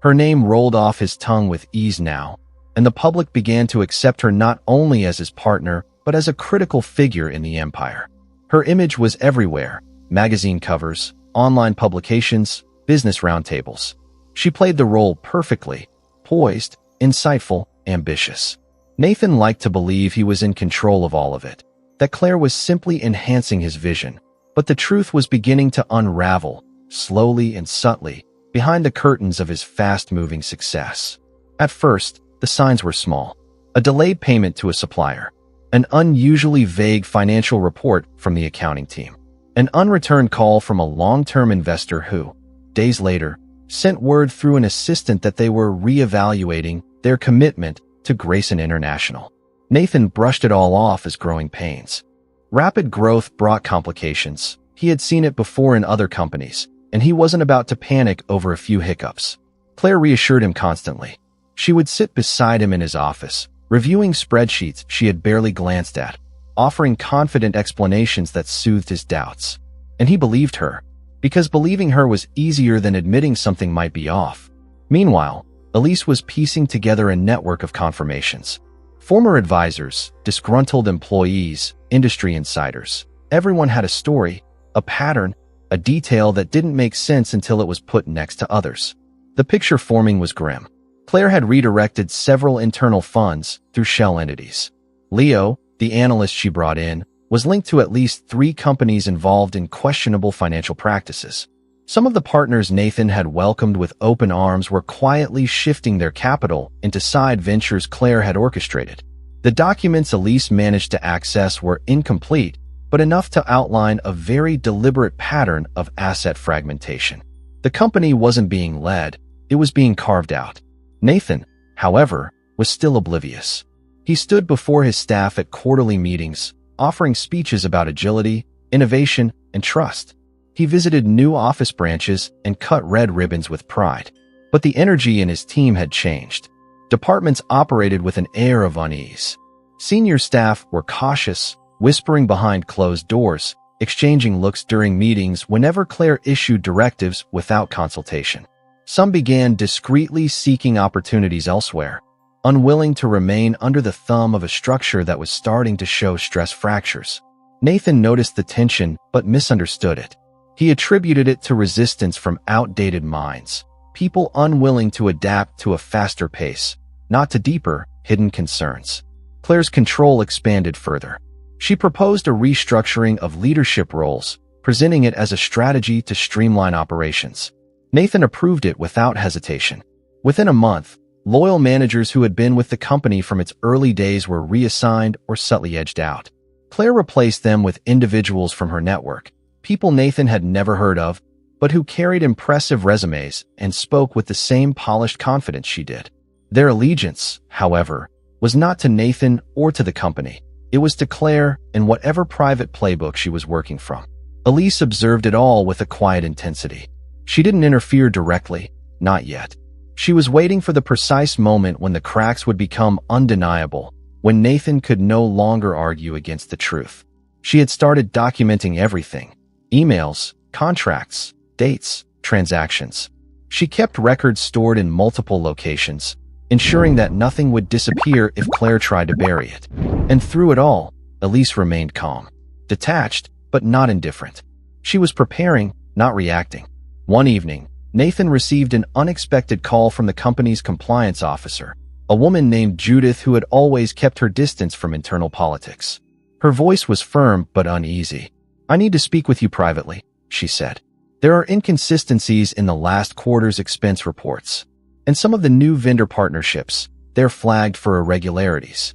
Her name rolled off his tongue with ease now, and the public began to accept her not only as his partner, but as a critical figure in the empire. Her image was everywhere: magazine covers, online publications, business roundtables. She played the role perfectly, poised, insightful, ambitious. Nathan liked to believe he was in control of all of it, that Claire was simply enhancing his vision. But the truth was beginning to unravel, slowly and subtly, behind the curtains of his fast-moving success. At first, the signs were small. A delayed payment to a supplier, an unusually vague financial report from the accounting team, an unreturned call from a long-term investor who, days later, sent word through an assistant that they were re-evaluating their commitment to Grayson International. Nathan brushed it all off as growing pains. Rapid growth brought complications. He had seen it before in other companies, and he wasn't about to panic over a few hiccups. Claire reassured him constantly. She would sit beside him in his office, reviewing spreadsheets she had barely glanced at, offering confident explanations that soothed his doubts. And he believed her, because believing her was easier than admitting something might be off. Meanwhile, Elise was piecing together a network of confirmations. Former advisors, disgruntled employees, industry insiders. Everyone had a story, a pattern, a detail that didn't make sense until it was put next to others. The picture forming was grim. Claire had redirected several internal funds through shell entities. Leo, the analyst she brought in, was linked to at least 3 companies involved in questionable financial practices. Some of the partners Nathan had welcomed with open arms were quietly shifting their capital into side ventures Claire had orchestrated. The documents Elise managed to access were incomplete, but enough to outline a very deliberate pattern of asset fragmentation. The company wasn't being led, it was being carved out. Nathan, however, was still oblivious. He stood before his staff at quarterly meetings, offering speeches about agility, innovation, and trust. He visited new office branches and cut red ribbons with pride. But the energy in his team had changed. Departments operated with an air of unease. Senior staff were cautious, whispering behind closed doors, exchanging looks during meetings whenever Claire issued directives without consultation. Some began discreetly seeking opportunities elsewhere, unwilling to remain under the thumb of a structure that was starting to show stress fractures. Nathan noticed the tension but misunderstood it. He attributed it to resistance from outdated minds, people unwilling to adapt to a faster pace, not to deeper, hidden concerns. Claire's control expanded further. She proposed a restructuring of leadership roles, presenting it as a strategy to streamline operations. Nathan approved it without hesitation. Within a month, loyal managers who had been with the company from its early days were reassigned or subtly edged out. Claire replaced them with individuals from her network, people Nathan had never heard of, but who carried impressive resumes and spoke with the same polished confidence she did. Their allegiance, however, was not to Nathan or to the company. It was to Claire and whatever private playbook she was working from. Elise observed it all with a quiet intensity. She didn't interfere directly, not yet. She was waiting for the precise moment when the cracks would become undeniable, when Nathan could no longer argue against the truth. She had started documenting everything: emails, contracts, dates, transactions. She kept records stored in multiple locations, ensuring that nothing would disappear if Claire tried to bury it. And through it all, Elise remained calm, detached, but not indifferent. She was preparing, not reacting. One evening, Nathan received an unexpected call from the company's compliance officer, a woman named Judith who had always kept her distance from internal politics. Her voice was firm but uneasy. "I need to speak with you privately," she said. "There are inconsistencies in the last quarter's expense reports, and some of the new vendor partnerships, they're flagged for irregularities."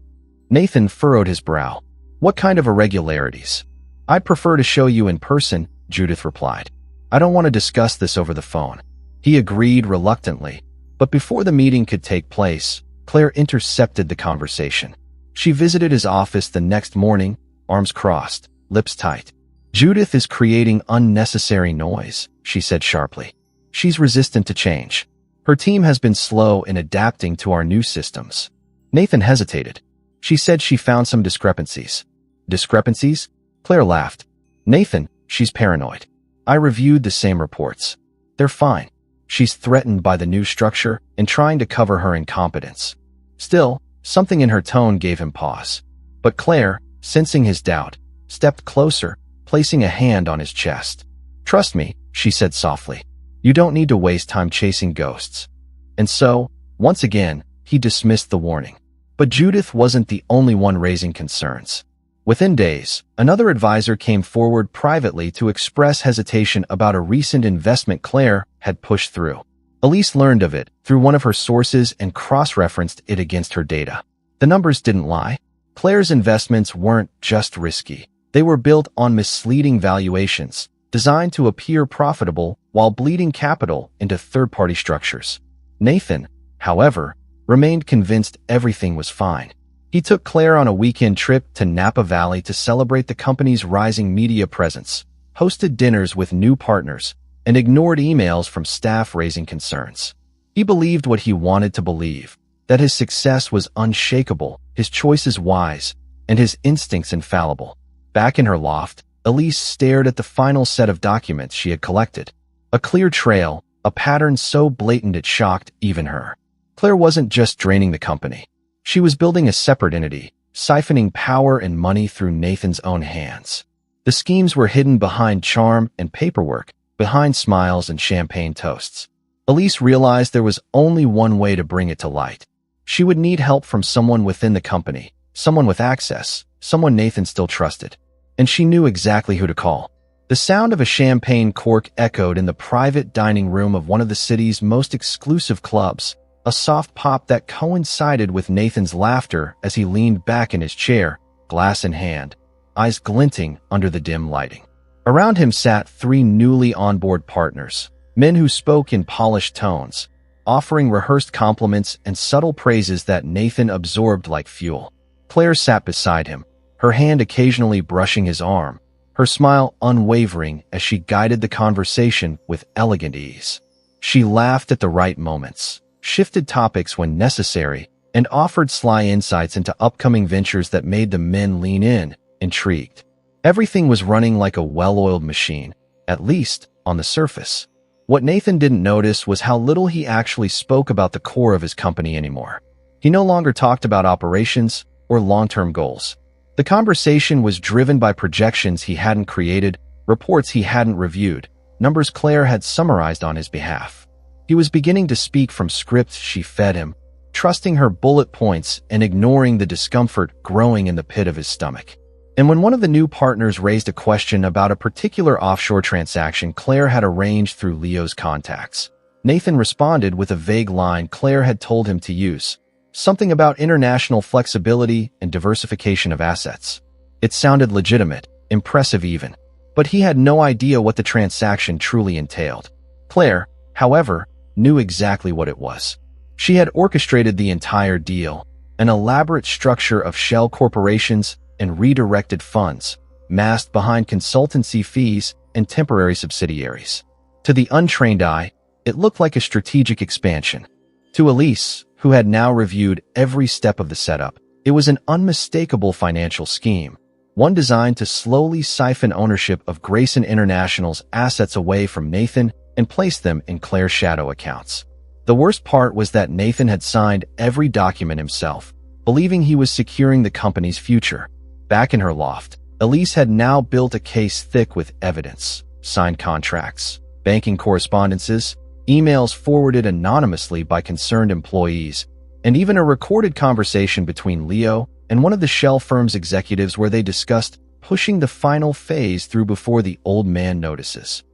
Nathan furrowed his brow. "What kind of irregularities?" "I'd prefer to show you in person," Judith replied. "I don't want to discuss this over the phone." He agreed reluctantly, but before the meeting could take place, Claire intercepted the conversation. She visited his office the next morning, arms crossed, lips tight. "Judith is creating unnecessary noise," she said sharply. "She's resistant to change. Her team has been slow in adapting to our new systems." Nathan hesitated. She said she found some discrepancies. "Discrepancies?" Claire laughed. "Nathan, she's paranoid. I reviewed the same reports. They're fine. She's threatened by the new structure and trying to cover her incompetence." Still, something in her tone gave him pause. But Claire, sensing his doubt, stepped closer, placing a hand on his chest. "Trust me," she said softly. "You don't need to waste time chasing ghosts." And so, once again, he dismissed the warning. But Judith wasn't the only one raising concerns. Within days, another advisor came forward privately to express hesitation about a recent investment Claire had pushed through. Elise learned of it through one of her sources and cross-referenced it against her data. The numbers didn't lie. Claire's investments weren't just risky. They were built on misleading valuations, designed to appear profitable while bleeding capital into third-party structures. Nathan, however, remained convinced everything was fine. He took Claire on a weekend trip to Napa Valley to celebrate the company's rising media presence, hosted dinners with new partners, and ignored emails from staff raising concerns. He believed what he wanted to believe, that his success was unshakable, his choices wise, and his instincts infallible. Back in her loft, Elise stared at the final set of documents she had collected. A clear trail, a pattern so blatant it shocked even her. Claire wasn't just draining the company. She was building a separate entity, siphoning power and money through Nathan's own hands. The schemes were hidden behind charm and paperwork, behind smiles and champagne toasts. Elise realized there was only one way to bring it to light. She would need help from someone within the company, someone with access, someone Nathan still trusted. And she knew exactly who to call. The sound of a champagne cork echoed in the private dining room of one of the city's most exclusive clubs, a soft pop that coincided with Nathan's laughter as he leaned back in his chair, glass in hand, eyes glinting under the dim lighting. Around him sat three newly onboard partners, men who spoke in polished tones, offering rehearsed compliments and subtle praises that Nathan absorbed like fuel. Claire sat beside him, her hand occasionally brushing his arm, her smile unwavering as she guided the conversation with elegant ease. She laughed at the right moments, shifted topics when necessary, and offered sly insights into upcoming ventures that made the men lean in, intrigued. Everything was running like a well-oiled machine, at least on the surface. What Nathan didn't notice was how little he actually spoke about the core of his company anymore. He no longer talked about operations or long-term goals. The conversation was driven by projections he hadn't created, reports he hadn't reviewed, numbers Claire had summarized on his behalf. He was beginning to speak from scripts she fed him, trusting her bullet points and ignoring the discomfort growing in the pit of his stomach. And when one of the new partners raised a question about a particular offshore transaction Claire had arranged through Leo's contacts, Nathan responded with a vague line Claire had told him to use, something about international flexibility and diversification of assets. It sounded legitimate, impressive even, but he had no idea what the transaction truly entailed. Claire, however, knew exactly what it was. She had orchestrated the entire deal, an elaborate structure of shell corporations and redirected funds, masked behind consultancy fees and temporary subsidiaries. To the untrained eye, it looked like a strategic expansion. To Elise, who had now reviewed every step of the setup, it was an unmistakable financial scheme, one designed to slowly siphon ownership of Grayson International's assets away from Nathan and place them in Claire's shadow accounts. The worst part was that Nathan had signed every document himself, believing he was securing the company's future. Back in her loft, Elise had now built a case thick with evidence, signed contracts, banking correspondences, emails forwarded anonymously by concerned employees, and even a recorded conversation between Leo and one of the shell firm's executives where they discussed pushing the final phase through before the old man notices.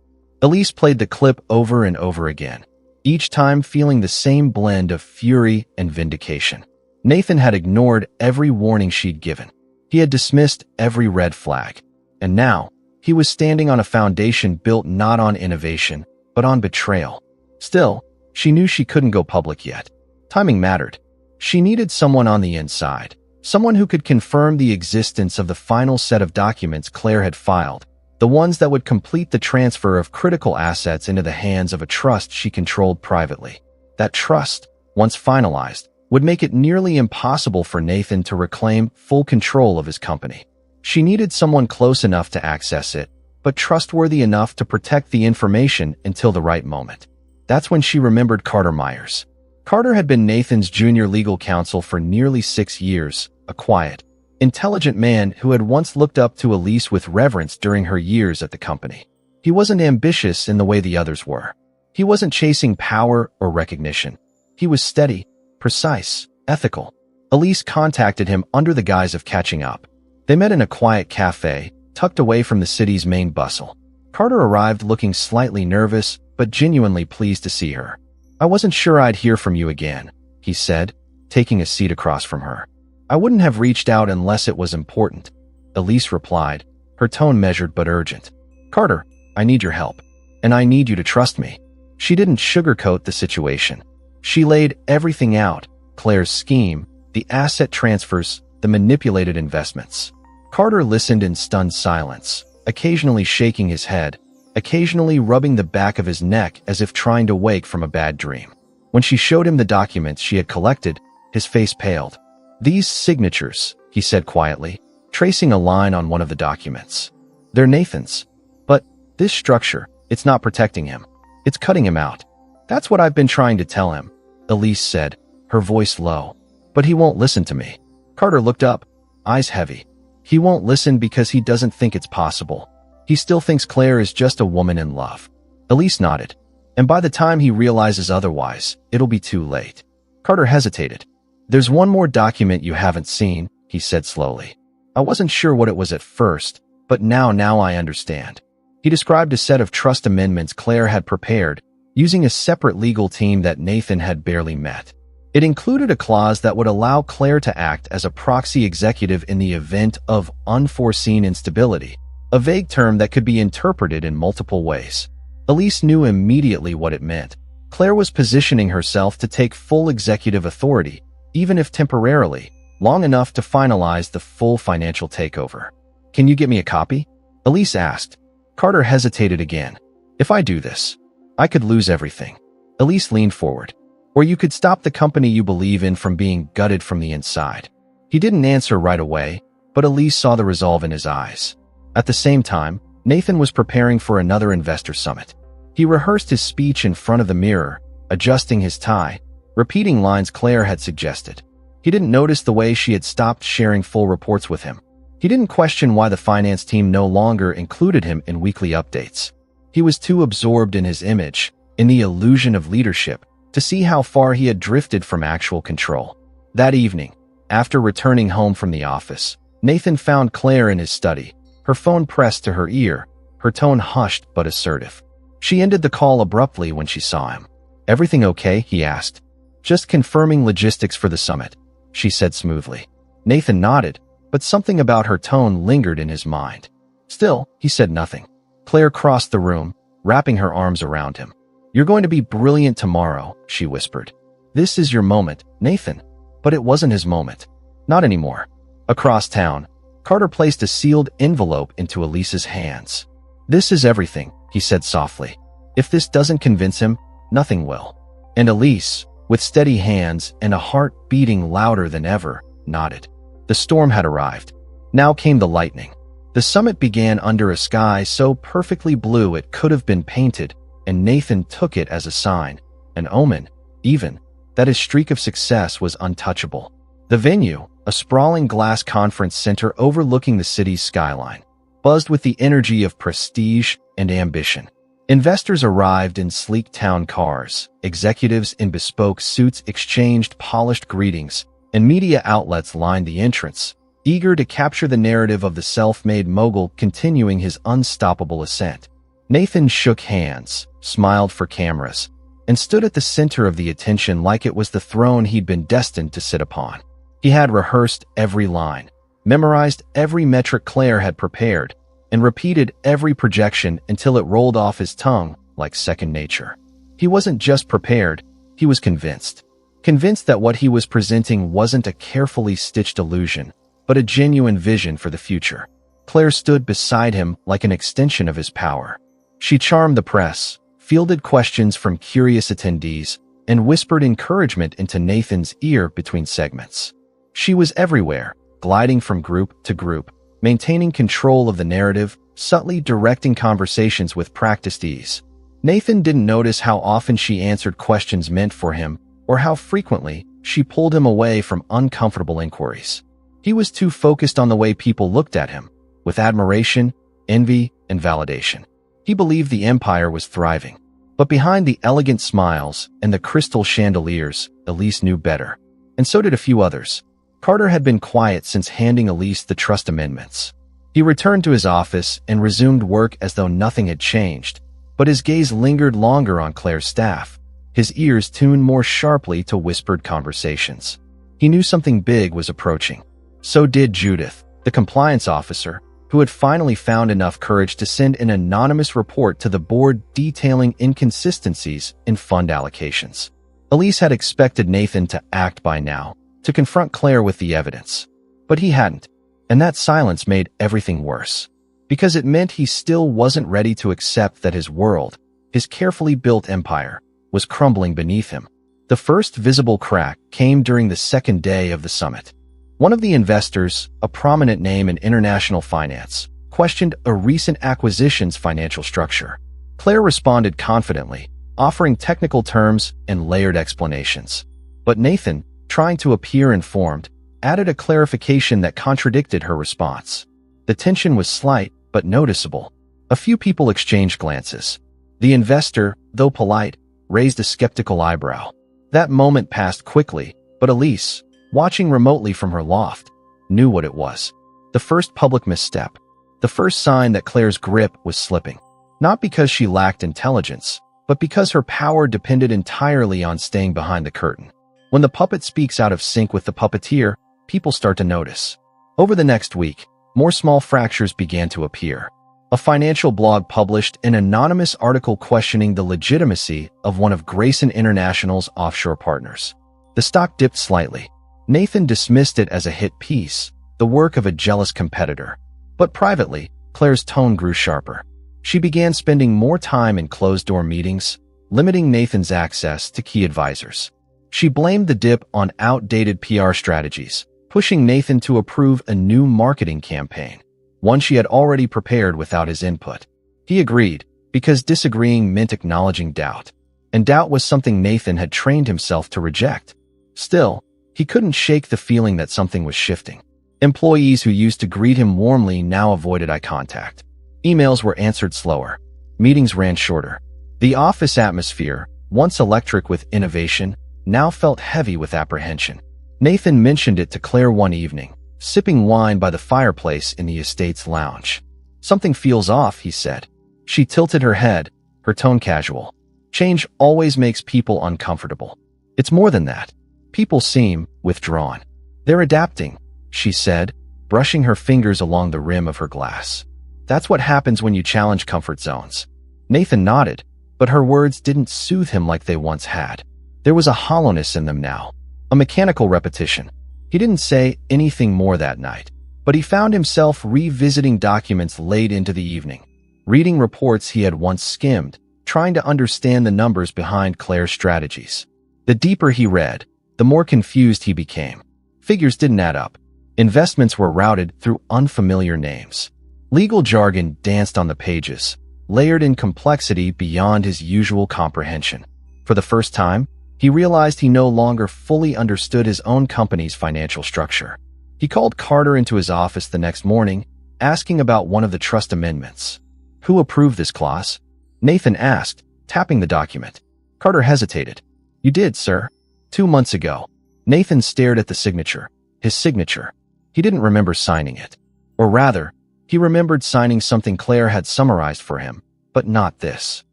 Elise played the clip over and over again, each time feeling the same blend of fury and vindication. Nathan had ignored every warning she'd given. He had dismissed every red flag. And now, he was standing on a foundation built not on innovation, but on betrayal. Still, she knew she couldn't go public yet. Timing mattered. She needed someone on the inside, someone who could confirm the existence of the final set of documents Claire had filed, the ones that would complete the transfer of critical assets into the hands of a trust she controlled privately. That trust, once finalized, would make it nearly impossible for Nathan to reclaim full control of his company. She needed someone close enough to access it, but trustworthy enough to protect the information until the right moment. That's when she remembered Carter Myers. Carter had been Nathan's junior legal counsel for nearly 6 years, a quiet, intelligent man who had once looked up to Elise with reverence during her years at the company. He wasn't ambitious in the way the others were. He wasn't chasing power or recognition. He was steady, precise, ethical. Elise contacted him under the guise of catching up. They met in a quiet cafe, tucked away from the city's main bustle. Carter arrived looking slightly nervous, but genuinely pleased to see her. "I wasn't sure I'd hear from you again," he said, taking a seat across from her. "I wouldn't have reached out unless it was important," Elise replied, her tone measured but urgent. "Carter, I need your help, and I need you to trust me." She didn't sugarcoat the situation. She laid everything out, Claire's scheme, the asset transfers, the manipulated investments. Carter listened in stunned silence, occasionally shaking his head, occasionally rubbing the back of his neck as if trying to wake from a bad dream. When she showed him the documents she had collected, his face paled. "These signatures," he said quietly, tracing a line on one of the documents. "They're Nathan's. But this structure, it's not protecting him. It's cutting him out. That's what I've been trying to tell him," Elise said, her voice low. "But he won't listen to me." Carter looked up, eyes heavy. "He won't listen because he doesn't think it's possible. He still thinks Claire is just a woman in love." Elise nodded. "And by the time he realizes otherwise, it'll be too late." Carter hesitated. "There's one more document you haven't seen," he said slowly. "I wasn't sure what it was at first, but now I understand." He described a set of trust amendments Claire had prepared, using a separate legal team that Nathan had barely met. It included a clause that would allow Claire to act as a proxy executive in the event of unforeseen instability, a vague term that could be interpreted in multiple ways. Elise knew immediately what it meant. Claire was positioning herself to take full executive authority, even if temporarily, long enough to finalize the full financial takeover. "Can you get me a copy?" Elise asked. Carter hesitated again. "If I do this, I could lose everything." Elise leaned forward. "Or you could stop the company you believe in from being gutted from the inside." He didn't answer right away, but Elise saw the resolve in his eyes. At the same time, Nathan was preparing for another investor summit. He rehearsed his speech in front of the mirror, adjusting his tie, repeating lines Claire had suggested. He didn't notice the way she had stopped sharing full reports with him. He didn't question why the finance team no longer included him in weekly updates. He was too absorbed in his image, in the illusion of leadership, to see how far he had drifted from actual control. That evening, after returning home from the office, Nathan found Claire in his study, her phone pressed to her ear, her tone hushed but assertive. She ended the call abruptly when she saw him. "Everything okay?" he asked. "Just confirming logistics for the summit," she said smoothly. Nathan nodded, but something about her tone lingered in his mind. Still, he said nothing. Claire crossed the room, wrapping her arms around him. "You're going to be brilliant tomorrow," she whispered. "This is your moment, Nathan." But it wasn't his moment. Not anymore. Across town, Carter placed a sealed envelope into Elise's hands. "This is everything," he said softly. "If this doesn't convince him, nothing will." And Elise, with steady hands and a heart beating louder than ever, nodded. The storm had arrived. Now came the lightning. The summit began under a sky so perfectly blue it could have been painted, and Nathan took it as a sign, an omen, even, that his streak of success was untouchable. The venue, a sprawling glass conference center overlooking the city's skyline, buzzed with the energy of prestige and ambition. Investors arrived in sleek town cars, executives in bespoke suits exchanged polished greetings, and media outlets lined the entrance, eager to capture the narrative of the self-made mogul continuing his unstoppable ascent. Nathan shook hands, smiled for cameras, and stood at the center of the attention like it was the throne he'd been destined to sit upon. He had rehearsed every line, memorized every metric Claire had prepared, and repeated every projection until it rolled off his tongue like second nature. He wasn't just prepared, he was convinced. Convinced that what he was presenting wasn't a carefully stitched illusion, but a genuine vision for the future. Claire stood beside him like an extension of his power. She charmed the press, fielded questions from curious attendees, and whispered encouragement into Nathan's ear between segments. She was everywhere, gliding from group to group, maintaining control of the narrative, subtly directing conversations with practiced ease. Nathan didn't notice how often she answered questions meant for him, or how frequently she pulled him away from uncomfortable inquiries. He was too focused on the way people looked at him, with admiration, envy, and validation. He believed the empire was thriving. But behind the elegant smiles and the crystal chandeliers, Elise knew better. And so did a few others. Carter had been quiet since handing Elise the trust amendments. He returned to his office and resumed work as though nothing had changed, but his gaze lingered longer on Claire's staff, his ears tuned more sharply to whispered conversations. He knew something big was approaching. So did Judith, the compliance officer, who had finally found enough courage to send an anonymous report to the board detailing inconsistencies in fund allocations. Elise had expected Nathan to act by now, to confront Claire with the evidence. But he hadn't, and that silence made everything worse, because it meant he still wasn't ready to accept that his world, his carefully built empire, was crumbling beneath him. The first visible crack came during the second day of the summit. One of the investors, a prominent name in international finance, questioned a recent acquisition's financial structure. Claire responded confidently, offering technical terms and layered explanations. But Nathan, trying to appear informed, added a clarification that contradicted her response. The tension was slight, but noticeable. A few people exchanged glances. The investor, though polite, raised a skeptical eyebrow. That moment passed quickly, but Elise, watching remotely from her loft, knew what it was. The first public misstep. The first sign that Claire's grip was slipping. Not because she lacked intelligence, but because her power depended entirely on staying behind the curtain. When the puppet speaks out of sync with the puppeteer, people start to notice. Over the next week, more small fractures began to appear. A financial blog published an anonymous article questioning the legitimacy of one of Grayson International's offshore partners. The stock dipped slightly. Nathan dismissed it as a hit piece, the work of a jealous competitor. But privately, Claire's tone grew sharper. She began spending more time in closed-door meetings, limiting Nathan's access to key advisors. She blamed the dip on outdated PR strategies, pushing Nathan to approve a new marketing campaign, one she had already prepared without his input. He agreed, because disagreeing meant acknowledging doubt, and doubt was something Nathan had trained himself to reject. Still, he couldn't shake the feeling that something was shifting. Employees who used to greet him warmly now avoided eye contact. Emails were answered slower. Meetings ran shorter. The office atmosphere, once electric with innovation, now felt heavy with apprehension. Nathan mentioned it to Claire one evening, sipping wine by the fireplace in the estate's lounge. "Something feels off," he said. She tilted her head, her tone casual. "Change always makes people uncomfortable. It's more than that. People seem withdrawn." "They're adapting," she said, brushing her fingers along the rim of her glass. "That's what happens when you challenge comfort zones." Nathan nodded, but her words didn't soothe him like they once had. There was a hollowness in them now, a mechanical repetition. He didn't say anything more that night, but he found himself revisiting documents late into the evening, reading reports he had once skimmed, trying to understand the numbers behind Claire's strategies. The deeper he read, the more confused he became. Figures didn't add up. Investments were routed through unfamiliar names. Legal jargon danced on the pages, layered in complexity beyond his usual comprehension. For the first time, he realized he no longer fully understood his own company's financial structure. He called Carter into his office the next morning, asking about one of the trust amendments. "Who approved this clause?" Nathan asked, tapping the document. Carter hesitated. "You did, sir. 2 months ago." Nathan stared at the signature. His signature. He didn't remember signing it. Or rather, he remembered signing something Claire had summarized for him, but not this.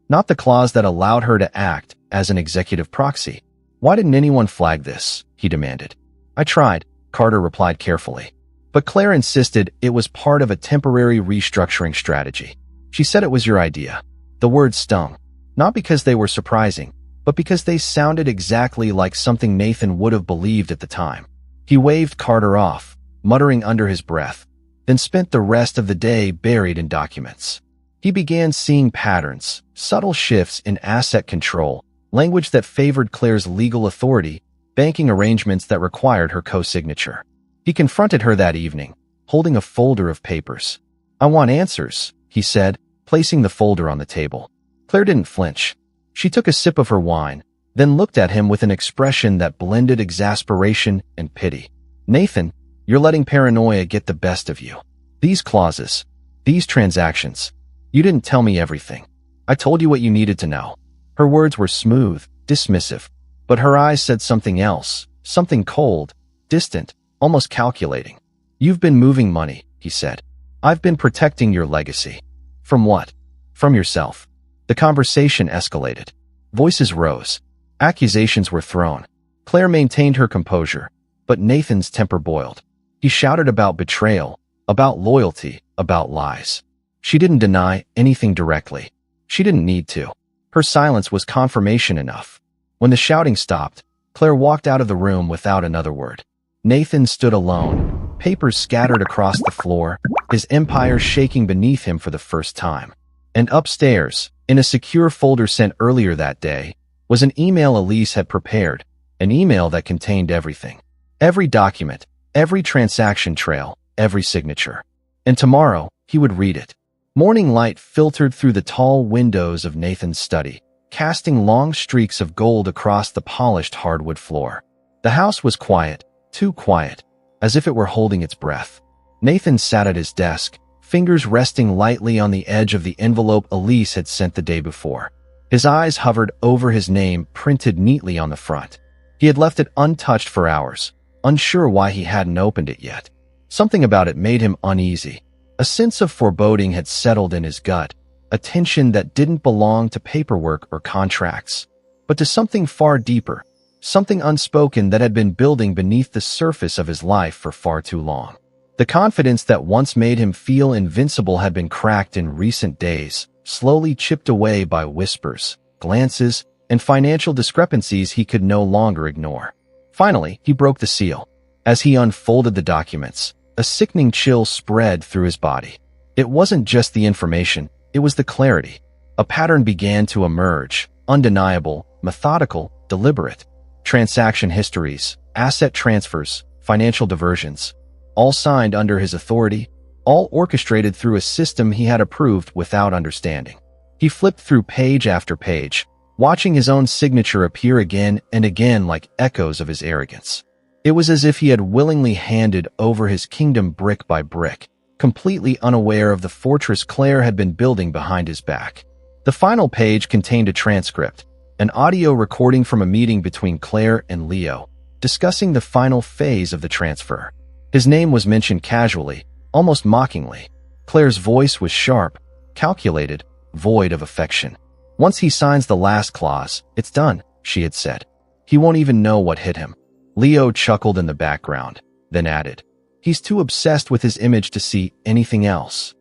Not the clause that allowed her to act as an executive proxy. "Why didn't anyone flag this?" he demanded. "I tried," Carter replied carefully. But Claire insisted it was part of a temporary restructuring strategy. She said it was your idea. The words stung, not because they were surprising, but because they sounded exactly like something Nathan would have believed at the time. He waved Carter off, muttering under his breath, then spent the rest of the day buried in documents. He began seeing patterns, subtle shifts in asset control, language that favored Claire's legal authority, banking arrangements that required her co-signature. He confronted her that evening, holding a folder of papers. "I want answers," he said, placing the folder on the table. Claire didn't flinch. She took a sip of her wine, then looked at him with an expression that blended exasperation and pity. "Nathan, you're letting paranoia get the best of you. These clauses, these transactions. You didn't tell me everything. I told you what you needed to know." Her words were smooth, dismissive, but her eyes said something else, something cold, distant, almost calculating. "You've been moving money," he said. "I've been protecting your legacy." "From what?" "From yourself." The conversation escalated. Voices rose. Accusations were thrown. Claire maintained her composure, but Nathan's temper boiled. He shouted about betrayal, about loyalty, about lies. She didn't deny anything directly. She didn't need to. Her silence was confirmation enough. When the shouting stopped, Claire walked out of the room without another word. Nathan stood alone, papers scattered across the floor, his empire shaking beneath him for the first time. And upstairs, in a secure folder sent earlier that day, was an email Elise had prepared, an email that contained everything. Every document, every transaction trail, every signature. And tomorrow, he would read it. Morning light filtered through the tall windows of Nathan's study, casting long streaks of gold across the polished hardwood floor. The house was quiet, too quiet, as if it were holding its breath. Nathan sat at his desk, fingers resting lightly on the edge of the envelope Elise had sent the day before. His eyes hovered over his name printed neatly on the front. He had left it untouched for hours, unsure why he hadn't opened it yet. Something about it made him uneasy. A sense of foreboding had settled in his gut, a tension that didn't belong to paperwork or contracts, but to something far deeper, something unspoken that had been building beneath the surface of his life for far too long. The confidence that once made him feel invincible had been cracked in recent days, slowly chipped away by whispers, glances, and financial discrepancies he could no longer ignore. Finally, he broke the seal. As he unfolded the documents, a sickening chill spread through his body. It wasn't just the information, it was the clarity. A pattern began to emerge, undeniable, methodical, deliberate. Transaction histories, asset transfers, financial diversions, all signed under his authority, all orchestrated through a system he had approved without understanding. He flipped through page after page, watching his own signature appear again and again like echoes of his arrogance. It was as if he had willingly handed over his kingdom brick by brick, completely unaware of the fortress Claire had been building behind his back. The final page contained a transcript, an audio recording from a meeting between Claire and Leo, discussing the final phase of the transfer. His name was mentioned casually, almost mockingly. Claire's voice was sharp, calculated, void of affection. Once he signs the last clause, it's done, she had said. He won't even know what hit him. Leo chuckled in the background, then added, he's too obsessed with his image to see anything else.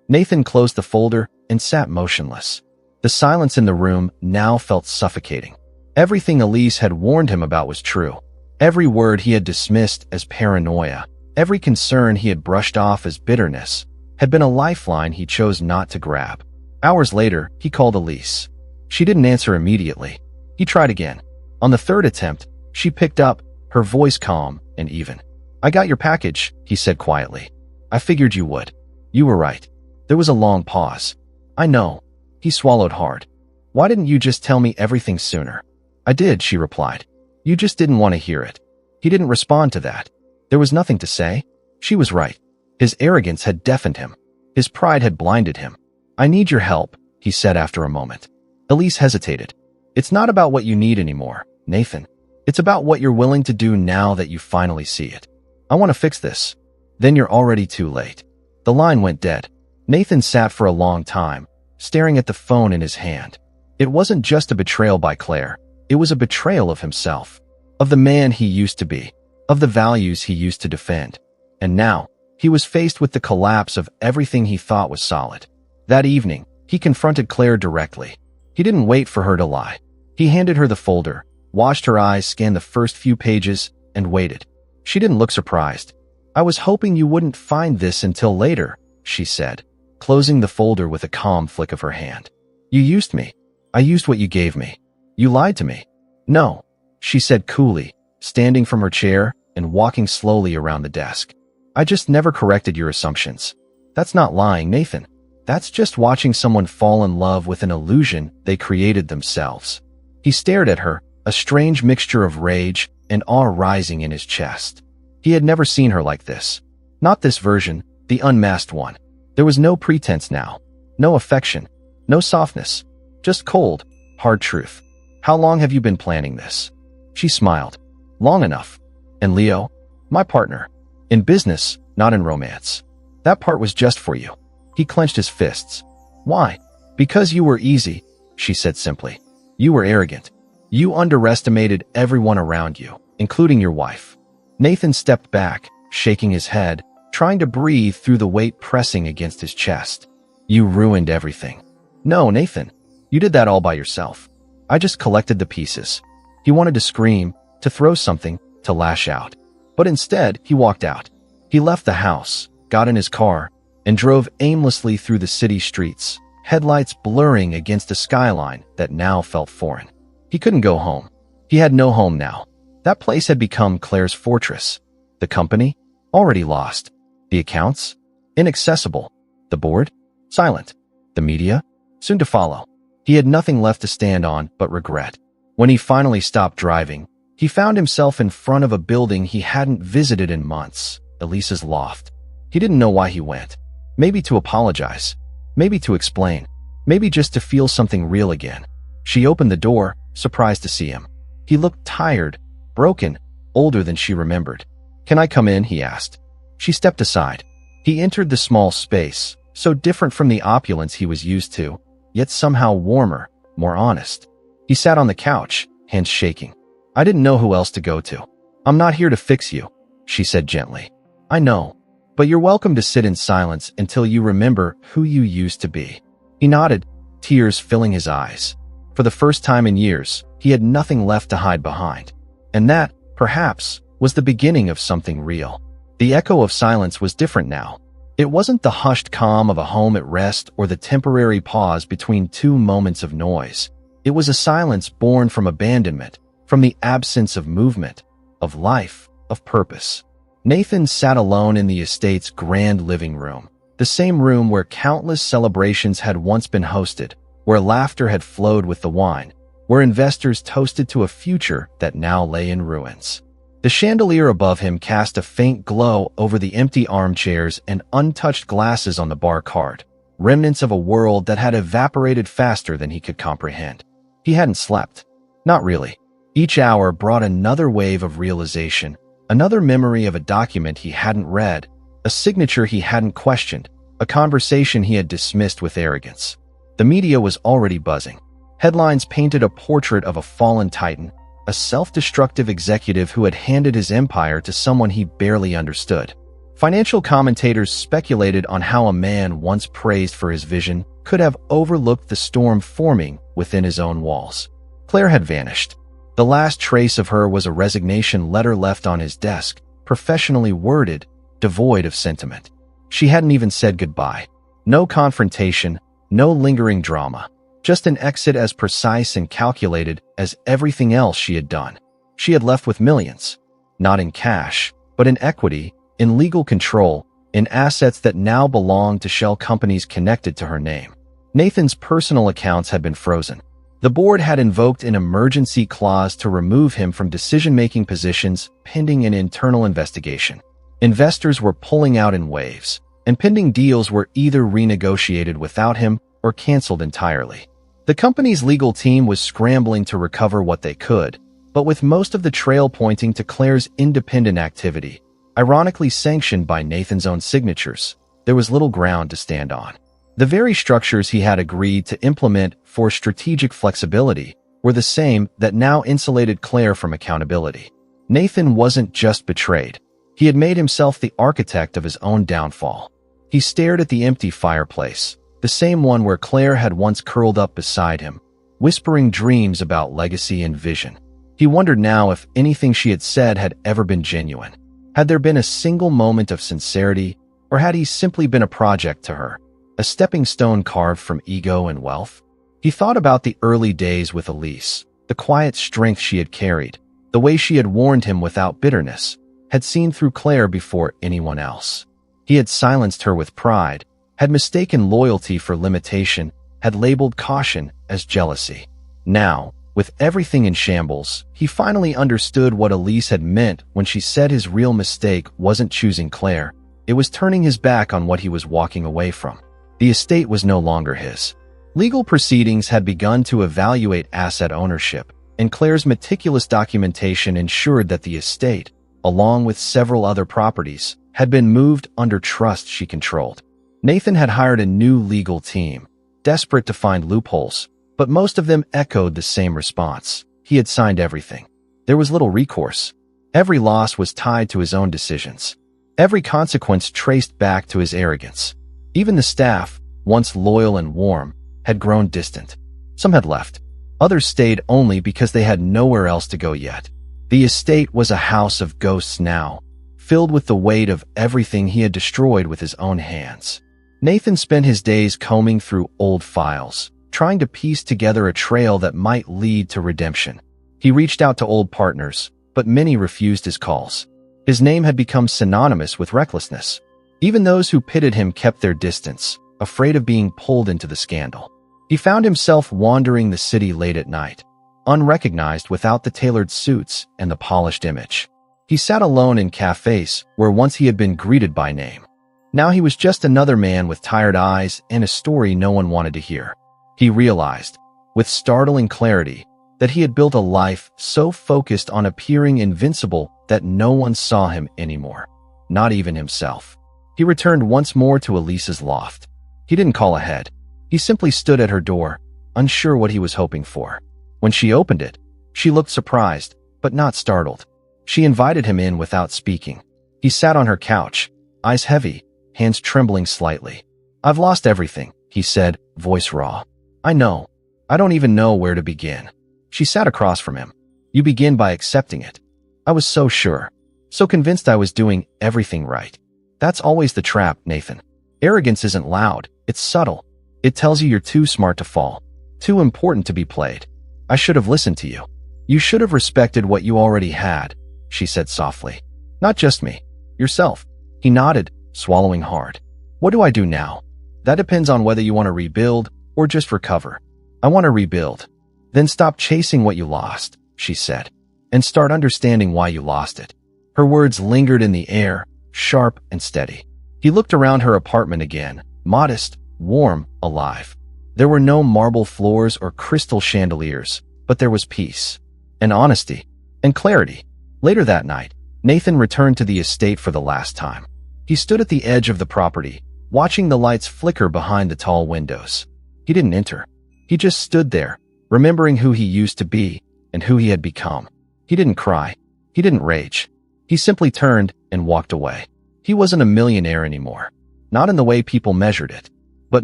Nathan closed the folder and sat motionless. The silence in the room now felt suffocating. Everything Elise had warned him about was true. Every word he had dismissed as paranoia, every concern he had brushed off as bitterness, had been a lifeline he chose not to grab. Hours later, he called Elise. She didn't answer immediately. He tried again. On the third attempt, she picked up, her voice calm and even. I got your package, he said quietly. I figured you would. You were right. There was a long pause. I know. He swallowed hard. Why didn't you just tell me everything sooner? I did, she replied. You just didn't want to hear it. He didn't respond to that. There was nothing to say. She was right. His arrogance had deafened him. His pride had blinded him. I need your help, he said after a moment. Elise hesitated. It's not about what you need anymore, Nathan. It's about what you're willing to do now that you finally see it. I want to fix this. Then you're already too late. The line went dead. Nathan sat for a long time, staring at the phone in his hand. It wasn't just a betrayal by Claire. It was a betrayal of himself, of the man he used to be, of the values he used to defend. And now, he was faced with the collapse of everything he thought was solid. That evening, he confronted Claire directly. He didn't wait for her to lie. He handed her the folder, watched her eyes scan the first few pages, and waited. She didn't look surprised. I was hoping you wouldn't find this until later, she said, closing the folder with a calm flick of her hand. You used me. I used what you gave me. You lied to me. No, she said coolly, standing from her chair and walking slowly around the desk. I just never corrected your assumptions. That's not lying, Nathan. That's just watching someone fall in love with an illusion they created themselves. He stared at her, a strange mixture of rage and awe rising in his chest. He had never seen her like this. Not this version, the unmasked one. There was no pretense now. No affection. No softness. Just cold, hard truth. How long have you been planning this? She smiled. Long enough. And Leo? My partner. In business, not in romance. That part was just for you. He clenched his fists. Why? Because you were easy, she said simply. You were arrogant. You underestimated everyone around you, including your wife. Nathan stepped back, shaking his head, trying to breathe through the weight pressing against his chest. You ruined everything. No, Nathan. You did that all by yourself. I just collected the pieces. He wanted to scream, to throw something, to lash out. But instead, he walked out. He left the house, got in his car, and drove aimlessly through the city streets, headlights blurring against a skyline that now felt foreign. He couldn't go home. He had no home now. That place had become Claire's fortress. The company? Already lost. The accounts? Inaccessible. The board? Silent. The media? Soon to follow. He had nothing left to stand on but regret. When he finally stopped driving, he found himself in front of a building he hadn't visited in months, Elise's loft. He didn't know why he went. Maybe to apologize. Maybe to explain. Maybe just to feel something real again. She opened the door, surprised to see him. He looked tired, broken, older than she remembered. Can I come in? He asked. She stepped aside. He entered the small space, so different from the opulence he was used to, yet somehow warmer, more honest. He sat on the couch, hands shaking. I didn't know who else to go to. I'm not here to fix you, she said gently. I know, but you're welcome to sit in silence until you remember who you used to be. He nodded, tears filling his eyes. For the first time in years, he had nothing left to hide behind. And that, perhaps, was the beginning of something real. The echo of silence was different now. It wasn't the hushed calm of a home at rest or the temporary pause between two moments of noise. It was a silence born from abandonment, from the absence of movement, of life, of purpose. Nathan sat alone in the estate's grand living room, the same room where countless celebrations had once been hosted, where laughter had flowed with the wine, where investors toasted to a future that now lay in ruins. The chandelier above him cast a faint glow over the empty armchairs and untouched glasses on the bar cart. remnants of a world that had evaporated faster than he could comprehend. He hadn't slept. Not really. Each hour brought another wave of realization, another memory of a document he hadn't read, a signature he hadn't questioned, a conversation he had dismissed with arrogance. The media was already buzzing. Headlines painted a portrait of a fallen titan, a self-destructive executive who had handed his empire to someone he barely understood. Financial commentators speculated on how a man once praised for his vision could have overlooked the storm forming within his own walls. Claire had vanished. The last trace of her was a resignation letter left on his desk, professionally worded, devoid of sentiment. She hadn't even said goodbye. No confrontation, no lingering drama. Just an exit as precise and calculated as everything else she had done. She had left with millions. Not in cash, but in equity, in legal control, in assets that now belonged to shell companies connected to her name. Nathan's personal accounts had been frozen. The board had invoked an emergency clause to remove him from decision-making positions pending an internal investigation. Investors were pulling out in waves, and pending deals were either renegotiated without him or canceled entirely. The company's legal team was scrambling to recover what they could, but with most of the trail pointing to Claire's independent activity, ironically sanctioned by Nathan's own signatures, there was little ground to stand on. The very structures he had agreed to implement for strategic flexibility were the same that now insulated Claire from accountability. Nathan wasn't just betrayed. He had made himself the architect of his own downfall. He stared at the empty fireplace, the same one where Claire had once curled up beside him, whispering dreams about legacy and vision. He wondered now if anything she had said had ever been genuine. Had there been a single moment of sincerity, or had he simply been a project to her, a stepping stone carved from ego and wealth? He thought about the early days with Elise, the quiet strength she had carried, the way she had warned him without bitterness, had seen through Claire before anyone else. He had silenced her with pride, had mistaken loyalty for limitation, had labeled caution as jealousy. Now, with everything in shambles, he finally understood what Elise had meant when she said his real mistake wasn't choosing Claire, it was turning his back on what he was walking away from. The estate was no longer his. Legal proceedings had begun to evaluate asset ownership, and Claire's meticulous documentation ensured that the estate, along with several other properties, had been moved under trust she controlled. Nathan had hired a new legal team, desperate to find loopholes, but most of them echoed the same response. He had signed everything. There was little recourse. Every loss was tied to his own decisions. Every consequence traced back to his arrogance. Even the staff, once loyal and warm, had grown distant. Some had left. Others stayed only because they had nowhere else to go yet. The estate was a house of ghosts now, filled with the weight of everything he had destroyed with his own hands. Nathan spent his days combing through old files, trying to piece together a trail that might lead to redemption. He reached out to old partners, but many refused his calls. His name had become synonymous with recklessness. Even those who pitted him kept their distance, afraid of being pulled into the scandal. He found himself wandering the city late at night, unrecognized without the tailored suits and the polished image. He sat alone in cafes where once he had been greeted by name. Now he was just another man with tired eyes and a story no one wanted to hear. He realized, with startling clarity, that he had built a life so focused on appearing invincible that no one saw him anymore, not even himself. He returned once more to Elise's loft. He didn't call ahead. He simply stood at her door, unsure what he was hoping for. When she opened it, she looked surprised, but not startled. She invited him in without speaking. He sat on her couch, eyes heavy, hands trembling slightly. "I've lost everything," he said, voice raw. "I know. I don't even know where to begin." She sat across from him. "You begin by accepting it." "I was so sure. So convinced I was doing everything right." "That's always the trap, Nathan. Arrogance isn't loud. It's subtle. It tells you you're too smart to fall, too important to be played. I should have listened to you. You should have respected what you already had," she said softly. "Not just me. Yourself." He nodded, swallowing hard. "What do I do now?" "That depends on whether you want to rebuild or just recover." "I want to rebuild." "Then stop chasing what you lost," she said, "and start understanding why you lost it." Her words lingered in the air, sharp and steady. He looked around her apartment again, modest, warm, alive. There were no marble floors or crystal chandeliers, but there was peace, and honesty, and clarity. Later that night, Nathan returned to the estate for the last time. He stood at the edge of the property, watching the lights flicker behind the tall windows. He didn't enter. He just stood there, remembering who he used to be and who he had become. He didn't cry. He didn't rage. He simply turned and walked away. He wasn't a millionaire anymore. Not in the way people measured it. But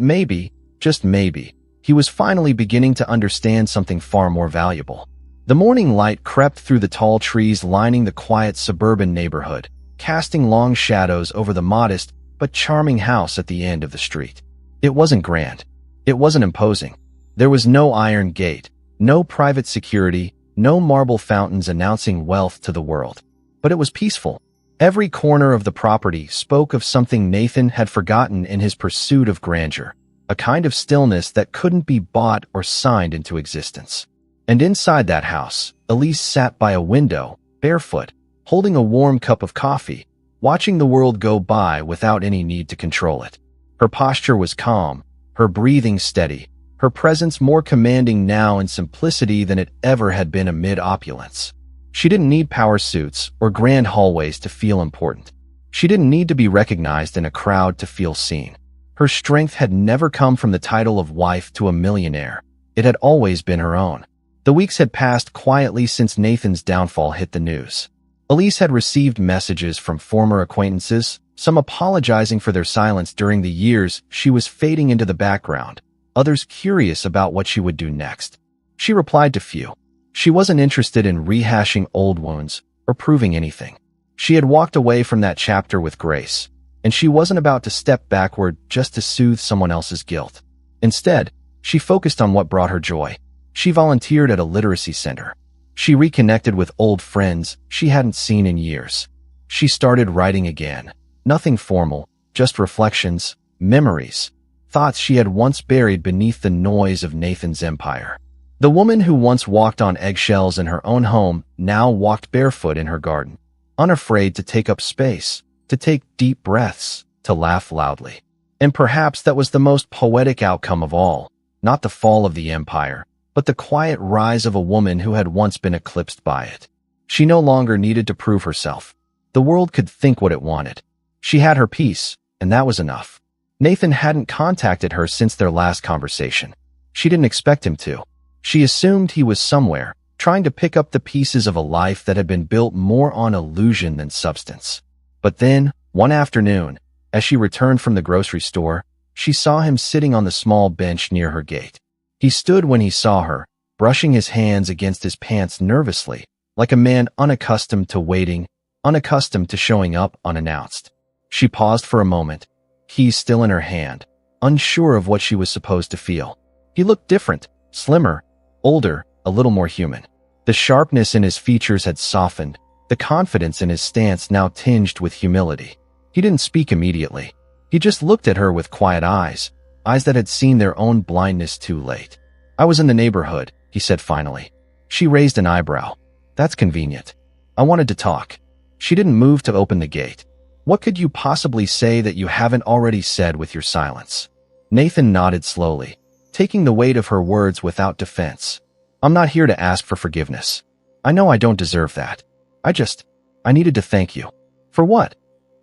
maybe, just maybe, he was finally beginning to understand something far more valuable. The morning light crept through the tall trees lining the quiet suburban neighborhood, casting long shadows over the modest but charming house at the end of the street. It wasn't grand. It wasn't imposing. There was no iron gate, no private security, no marble fountains announcing wealth to the world. But it was peaceful. Every corner of the property spoke of something Nathan had forgotten in his pursuit of grandeur, a kind of stillness that couldn't be bought or signed into existence. And inside that house, Elise sat by a window, barefoot, holding a warm cup of coffee, watching the world go by without any need to control it. Her posture was calm, her breathing steady, her presence more commanding now in simplicity than it ever had been amid opulence. She didn't need power suits or grand hallways to feel important. She didn't need to be recognized in a crowd to feel seen. Her strength had never come from the title of wife to a millionaire. It had always been her own. The weeks had passed quietly since Nathan's downfall hit the news. Elise had received messages from former acquaintances, some apologizing for their silence during the years she was fading into the background, others curious about what she would do next. She replied to few. She wasn't interested in rehashing old wounds or proving anything. She had walked away from that chapter with grace, and she wasn't about to step backward just to soothe someone else's guilt. Instead, she focused on what brought her joy. She volunteered at a literacy center. She reconnected with old friends she hadn't seen in years. She started writing again. Nothing formal, just reflections, memories, thoughts she had once buried beneath the noise of Nathan's empire. The woman who once walked on eggshells in her own home now walked barefoot in her garden, unafraid to take up space, to take deep breaths, to laugh loudly. And perhaps that was the most poetic outcome of all, not the fall of the empire, but the quiet rise of a woman who had once been eclipsed by it. She no longer needed to prove herself. The world could think what it wanted. She had her peace, and that was enough. Nathan hadn't contacted her since their last conversation. She didn't expect him to. She assumed he was somewhere, trying to pick up the pieces of a life that had been built more on illusion than substance. But then, one afternoon, as she returned from the grocery store, she saw him sitting on the small bench near her gate. He stood when he saw her, brushing his hands against his pants nervously, like a man unaccustomed to waiting, unaccustomed to showing up unannounced. She paused for a moment, keys still in her hand, unsure of what she was supposed to feel. He looked different, slimmer, older, a little more human. The sharpness in his features had softened, the confidence in his stance now tinged with humility. He didn't speak immediately. He just looked at her with quiet eyes, eyes that had seen their own blindness too late. "I was in the neighborhood," he said finally. She raised an eyebrow. "That's convenient. I wanted to talk." She didn't move to open the gate. "What could you possibly say that you haven't already said with your silence?" Nathan nodded slowly, taking the weight of her words without defense. "I'm not here to ask for forgiveness. I know I don't deserve that. I needed to thank you." "For what?"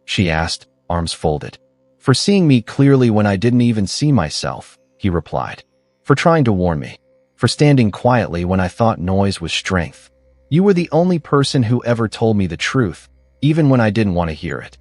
she asked, arms folded. "For seeing me clearly when I didn't even see myself," he replied. "For trying to warn me. For standing quietly when I thought noise was strength. You were the only person who ever told me the truth, even when I didn't want to hear it."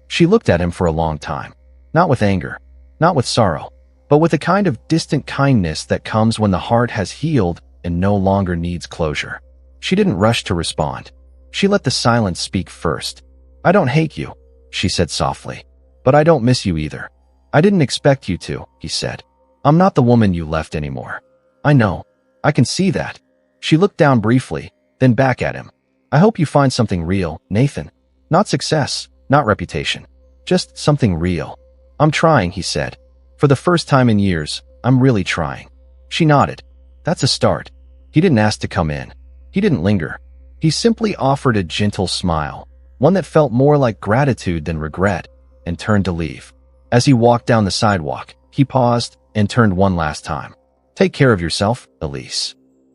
She looked at him for a long time. Not with anger, not with sorrow, but with a kind of distant kindness that comes when the heart has healed and no longer needs closure. She didn't rush to respond. She let the silence speak first. "I don't hate you," she said softly, "but I don't miss you either." "I didn't expect you to," he said. "I'm not the woman you left anymore." "I know. I can see that." She looked down briefly, then back at him. "I hope you find something real, Nathan. Not success, not reputation. Just something real." "I'm trying," he said. "For the first time in years, I'm really trying." She nodded. "That's a start." He didn't ask to come in. He didn't linger. He simply offered a gentle smile, one that felt more like gratitude than regret, and turned to leave. As he walked down the sidewalk, He paused and turned one last time. Take care of yourself, Elise.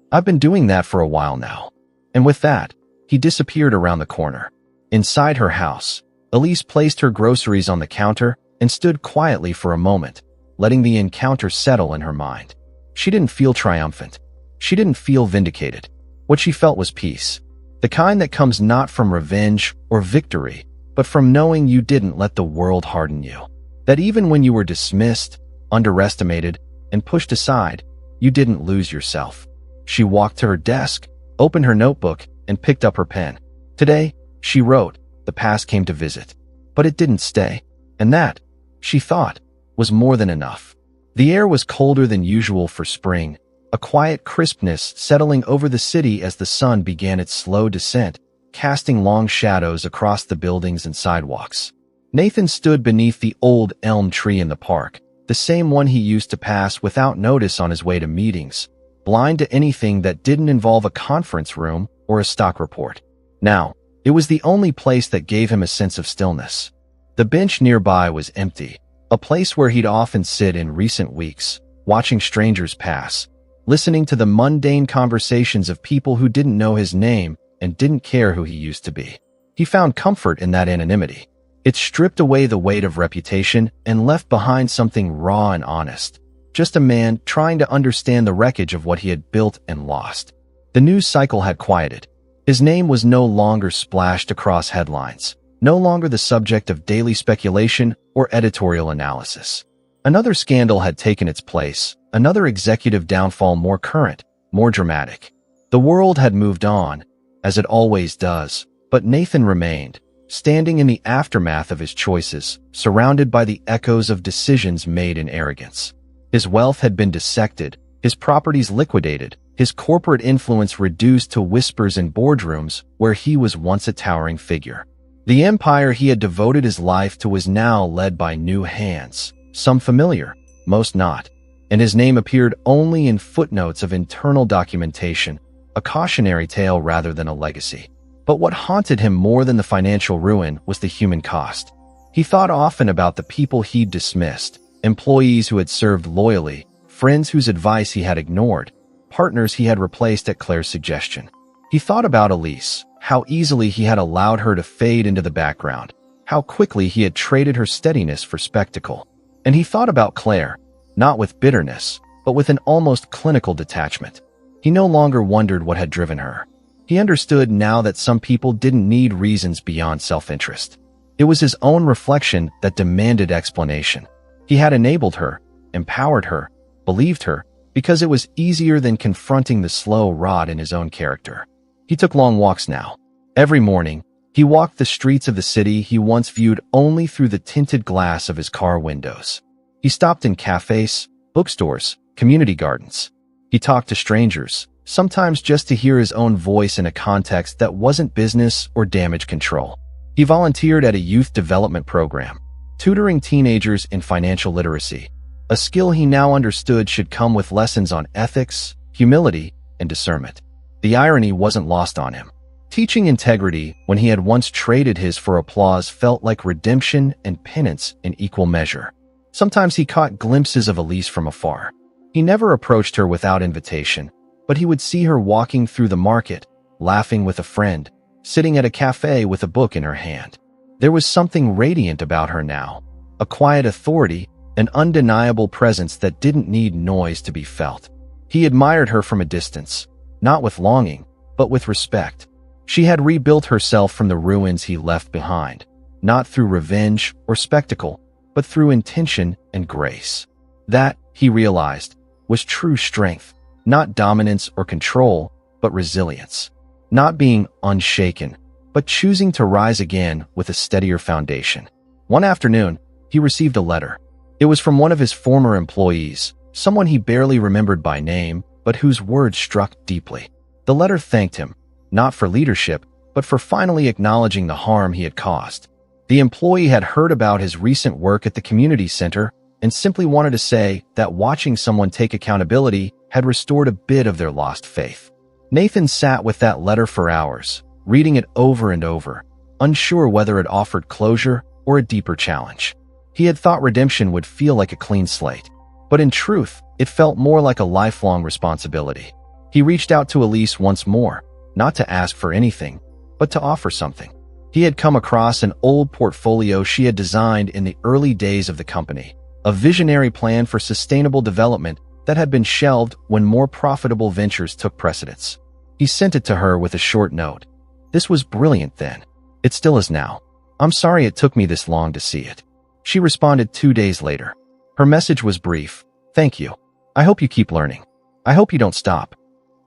I've been doing that for a while now. And with that, he disappeared around the corner. Inside her house, Elise placed her groceries on the counter and stood quietly for a moment, letting the encounter settle in her mind. She didn't feel triumphant. She didn't feel vindicated. What she felt was peace. The kind that comes not from revenge or victory, but from knowing you didn't let the world harden you. That even when you were dismissed, underestimated, and pushed aside, you didn't lose yourself. She walked to her desk, opened her notebook, and picked up her pen. Today, she wrote, the past came to visit. But it didn't stay. And that, she thought, was more than enough. The air was colder than usual for spring, a quiet crispness settling over the city as the sun began its slow descent, casting long shadows across the buildings and sidewalks. Nathan stood beneath the old elm tree in the park, the same one he used to pass without notice on his way to meetings, blind to anything that didn't involve a conference room or a stock report. Now, it was the only place that gave him a sense of stillness. The bench nearby was empty, a place where he'd often sit in recent weeks, watching strangers pass, listening to the mundane conversations of people who didn't know his name and didn't care who he used to be. He found comfort in that anonymity. It stripped away the weight of reputation and left behind something raw and honest. Just a man trying to understand the wreckage of what he had built and lost. The news cycle had quieted. His name was no longer splashed across headlines, no longer the subject of daily speculation or editorial analysis. Another scandal had taken its place, another executive downfall more current, more dramatic. The world had moved on, as it always does, but Nathan remained, standing in the aftermath of his choices, surrounded by the echoes of decisions made in arrogance. His wealth had been dissected, his properties liquidated, his corporate influence reduced to whispers in boardrooms where he was once a towering figure. The empire he had devoted his life to was now led by new hands, some familiar, most not, and his name appeared only in footnotes of internal documentation, a cautionary tale rather than a legacy. But what haunted him more than the financial ruin was the human cost. He thought often about the people he'd dismissed, employees who had served loyally, friends whose advice he had ignored, partners he had replaced at Claire's suggestion. He thought about Elise, how easily he had allowed her to fade into the background, how quickly he had traded her steadiness for spectacle. And he thought about Claire, not with bitterness, but with an almost clinical detachment. He no longer wondered what had driven her. He understood now that some people didn't need reasons beyond self-interest. It was his own reflection that demanded explanation. He had enabled her, empowered her, believed her, because it was easier than confronting the slow rot in his own character. He took long walks now. Every morning, he walked the streets of the city he once viewed only through the tinted glass of his car windows. He stopped in cafes, bookstores, community gardens. He talked to strangers, sometimes just to hear his own voice in a context that wasn't business or damage control. He volunteered at a youth development program, tutoring teenagers in financial literacy, a skill he now understood should come with lessons on ethics, humility, and discernment. The irony wasn't lost on him. Teaching integrity when he had once traded his for applause felt like redemption and penance in equal measure. Sometimes he caught glimpses of Elise from afar. He never approached her without invitation, but he would see her walking through the market, laughing with a friend, sitting at a cafe with a book in her hand. There was something radiant about her now, a quiet authority, an undeniable presence that didn't need noise to be felt. He admired her from a distance, not with longing, but with respect. She had rebuilt herself from the ruins he left behind, not through revenge or spectacle, but through intention and grace. That, he realized, was true strength, not dominance or control, but resilience. Not being unshaken, but choosing to rise again with a steadier foundation. One afternoon, he received a letter. It was from one of his former employees, someone he barely remembered by name, but whose words struck deeply. The letter thanked him, not for leadership, but for finally acknowledging the harm he had caused. The employee had heard about his recent work at the community center and simply wanted to say that watching someone take accountability had restored a bit of their lost faith. Nathan sat with that letter for hours, reading it over and over, unsure whether it offered closure or a deeper challenge. He had thought redemption would feel like a clean slate, but in truth, it felt more like a lifelong responsibility. He reached out to Elise once more, not to ask for anything, but to offer something. He had come across an old portfolio she had designed in the early days of the company, a visionary plan for sustainable development that had been shelved when more profitable ventures took precedence. He sent it to her with a short note. "This was brilliant then. It still is now. I'm sorry it took me this long to see it." She responded 2 days later. Her message was brief. "Thank you. I hope you keep learning. I hope you don't stop."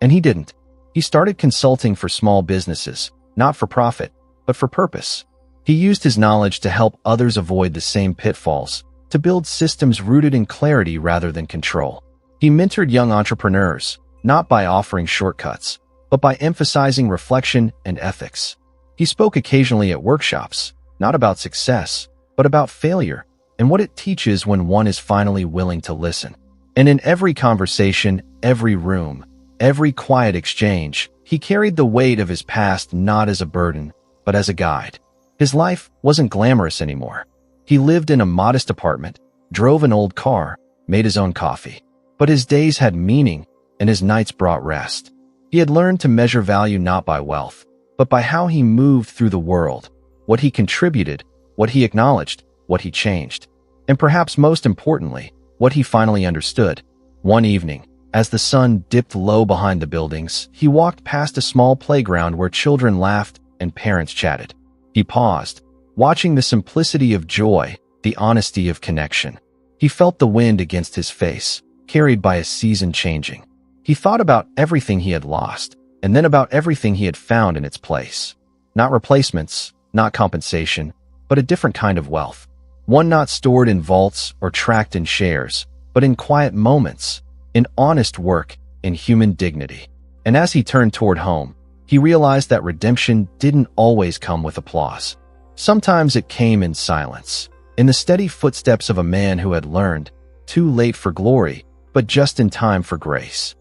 And he didn't. He started consulting for small businesses, not for profit, but for purpose. He used his knowledge to help others avoid the same pitfalls, to build systems rooted in clarity rather than control. He mentored young entrepreneurs, not by offering shortcuts, but by emphasizing reflection and ethics. He spoke occasionally at workshops, not about success, but about failure and what it teaches when one is finally willing to listen. And in every conversation, every room, every quiet exchange, he carried the weight of his past not as a burden, but as a guide. His life wasn't glamorous anymore. He lived in a modest apartment, drove an old car, made his own coffee. But his days had meaning, and his nights brought rest. He had learned to measure value not by wealth, but by how he moved through the world, what he contributed, what he acknowledged, what he changed. And perhaps most importantly, what he finally understood. One evening, as the sun dipped low behind the buildings, he walked past a small playground where children laughed and parents chatted. He paused, watching the simplicity of joy, the honesty of connection. He felt the wind against his face, carried by a season changing. He thought about everything he had lost, and then about everything he had found in its place. Not replacements, not compensation, but a different kind of wealth. One not stored in vaults or tracked in shares, but in quiet moments, in honest work, in human dignity. And as he turned toward home, he realized that redemption didn't always come with applause. Sometimes it came in silence, in the steady footsteps of a man who had learned, too late for glory, but just in time for grace.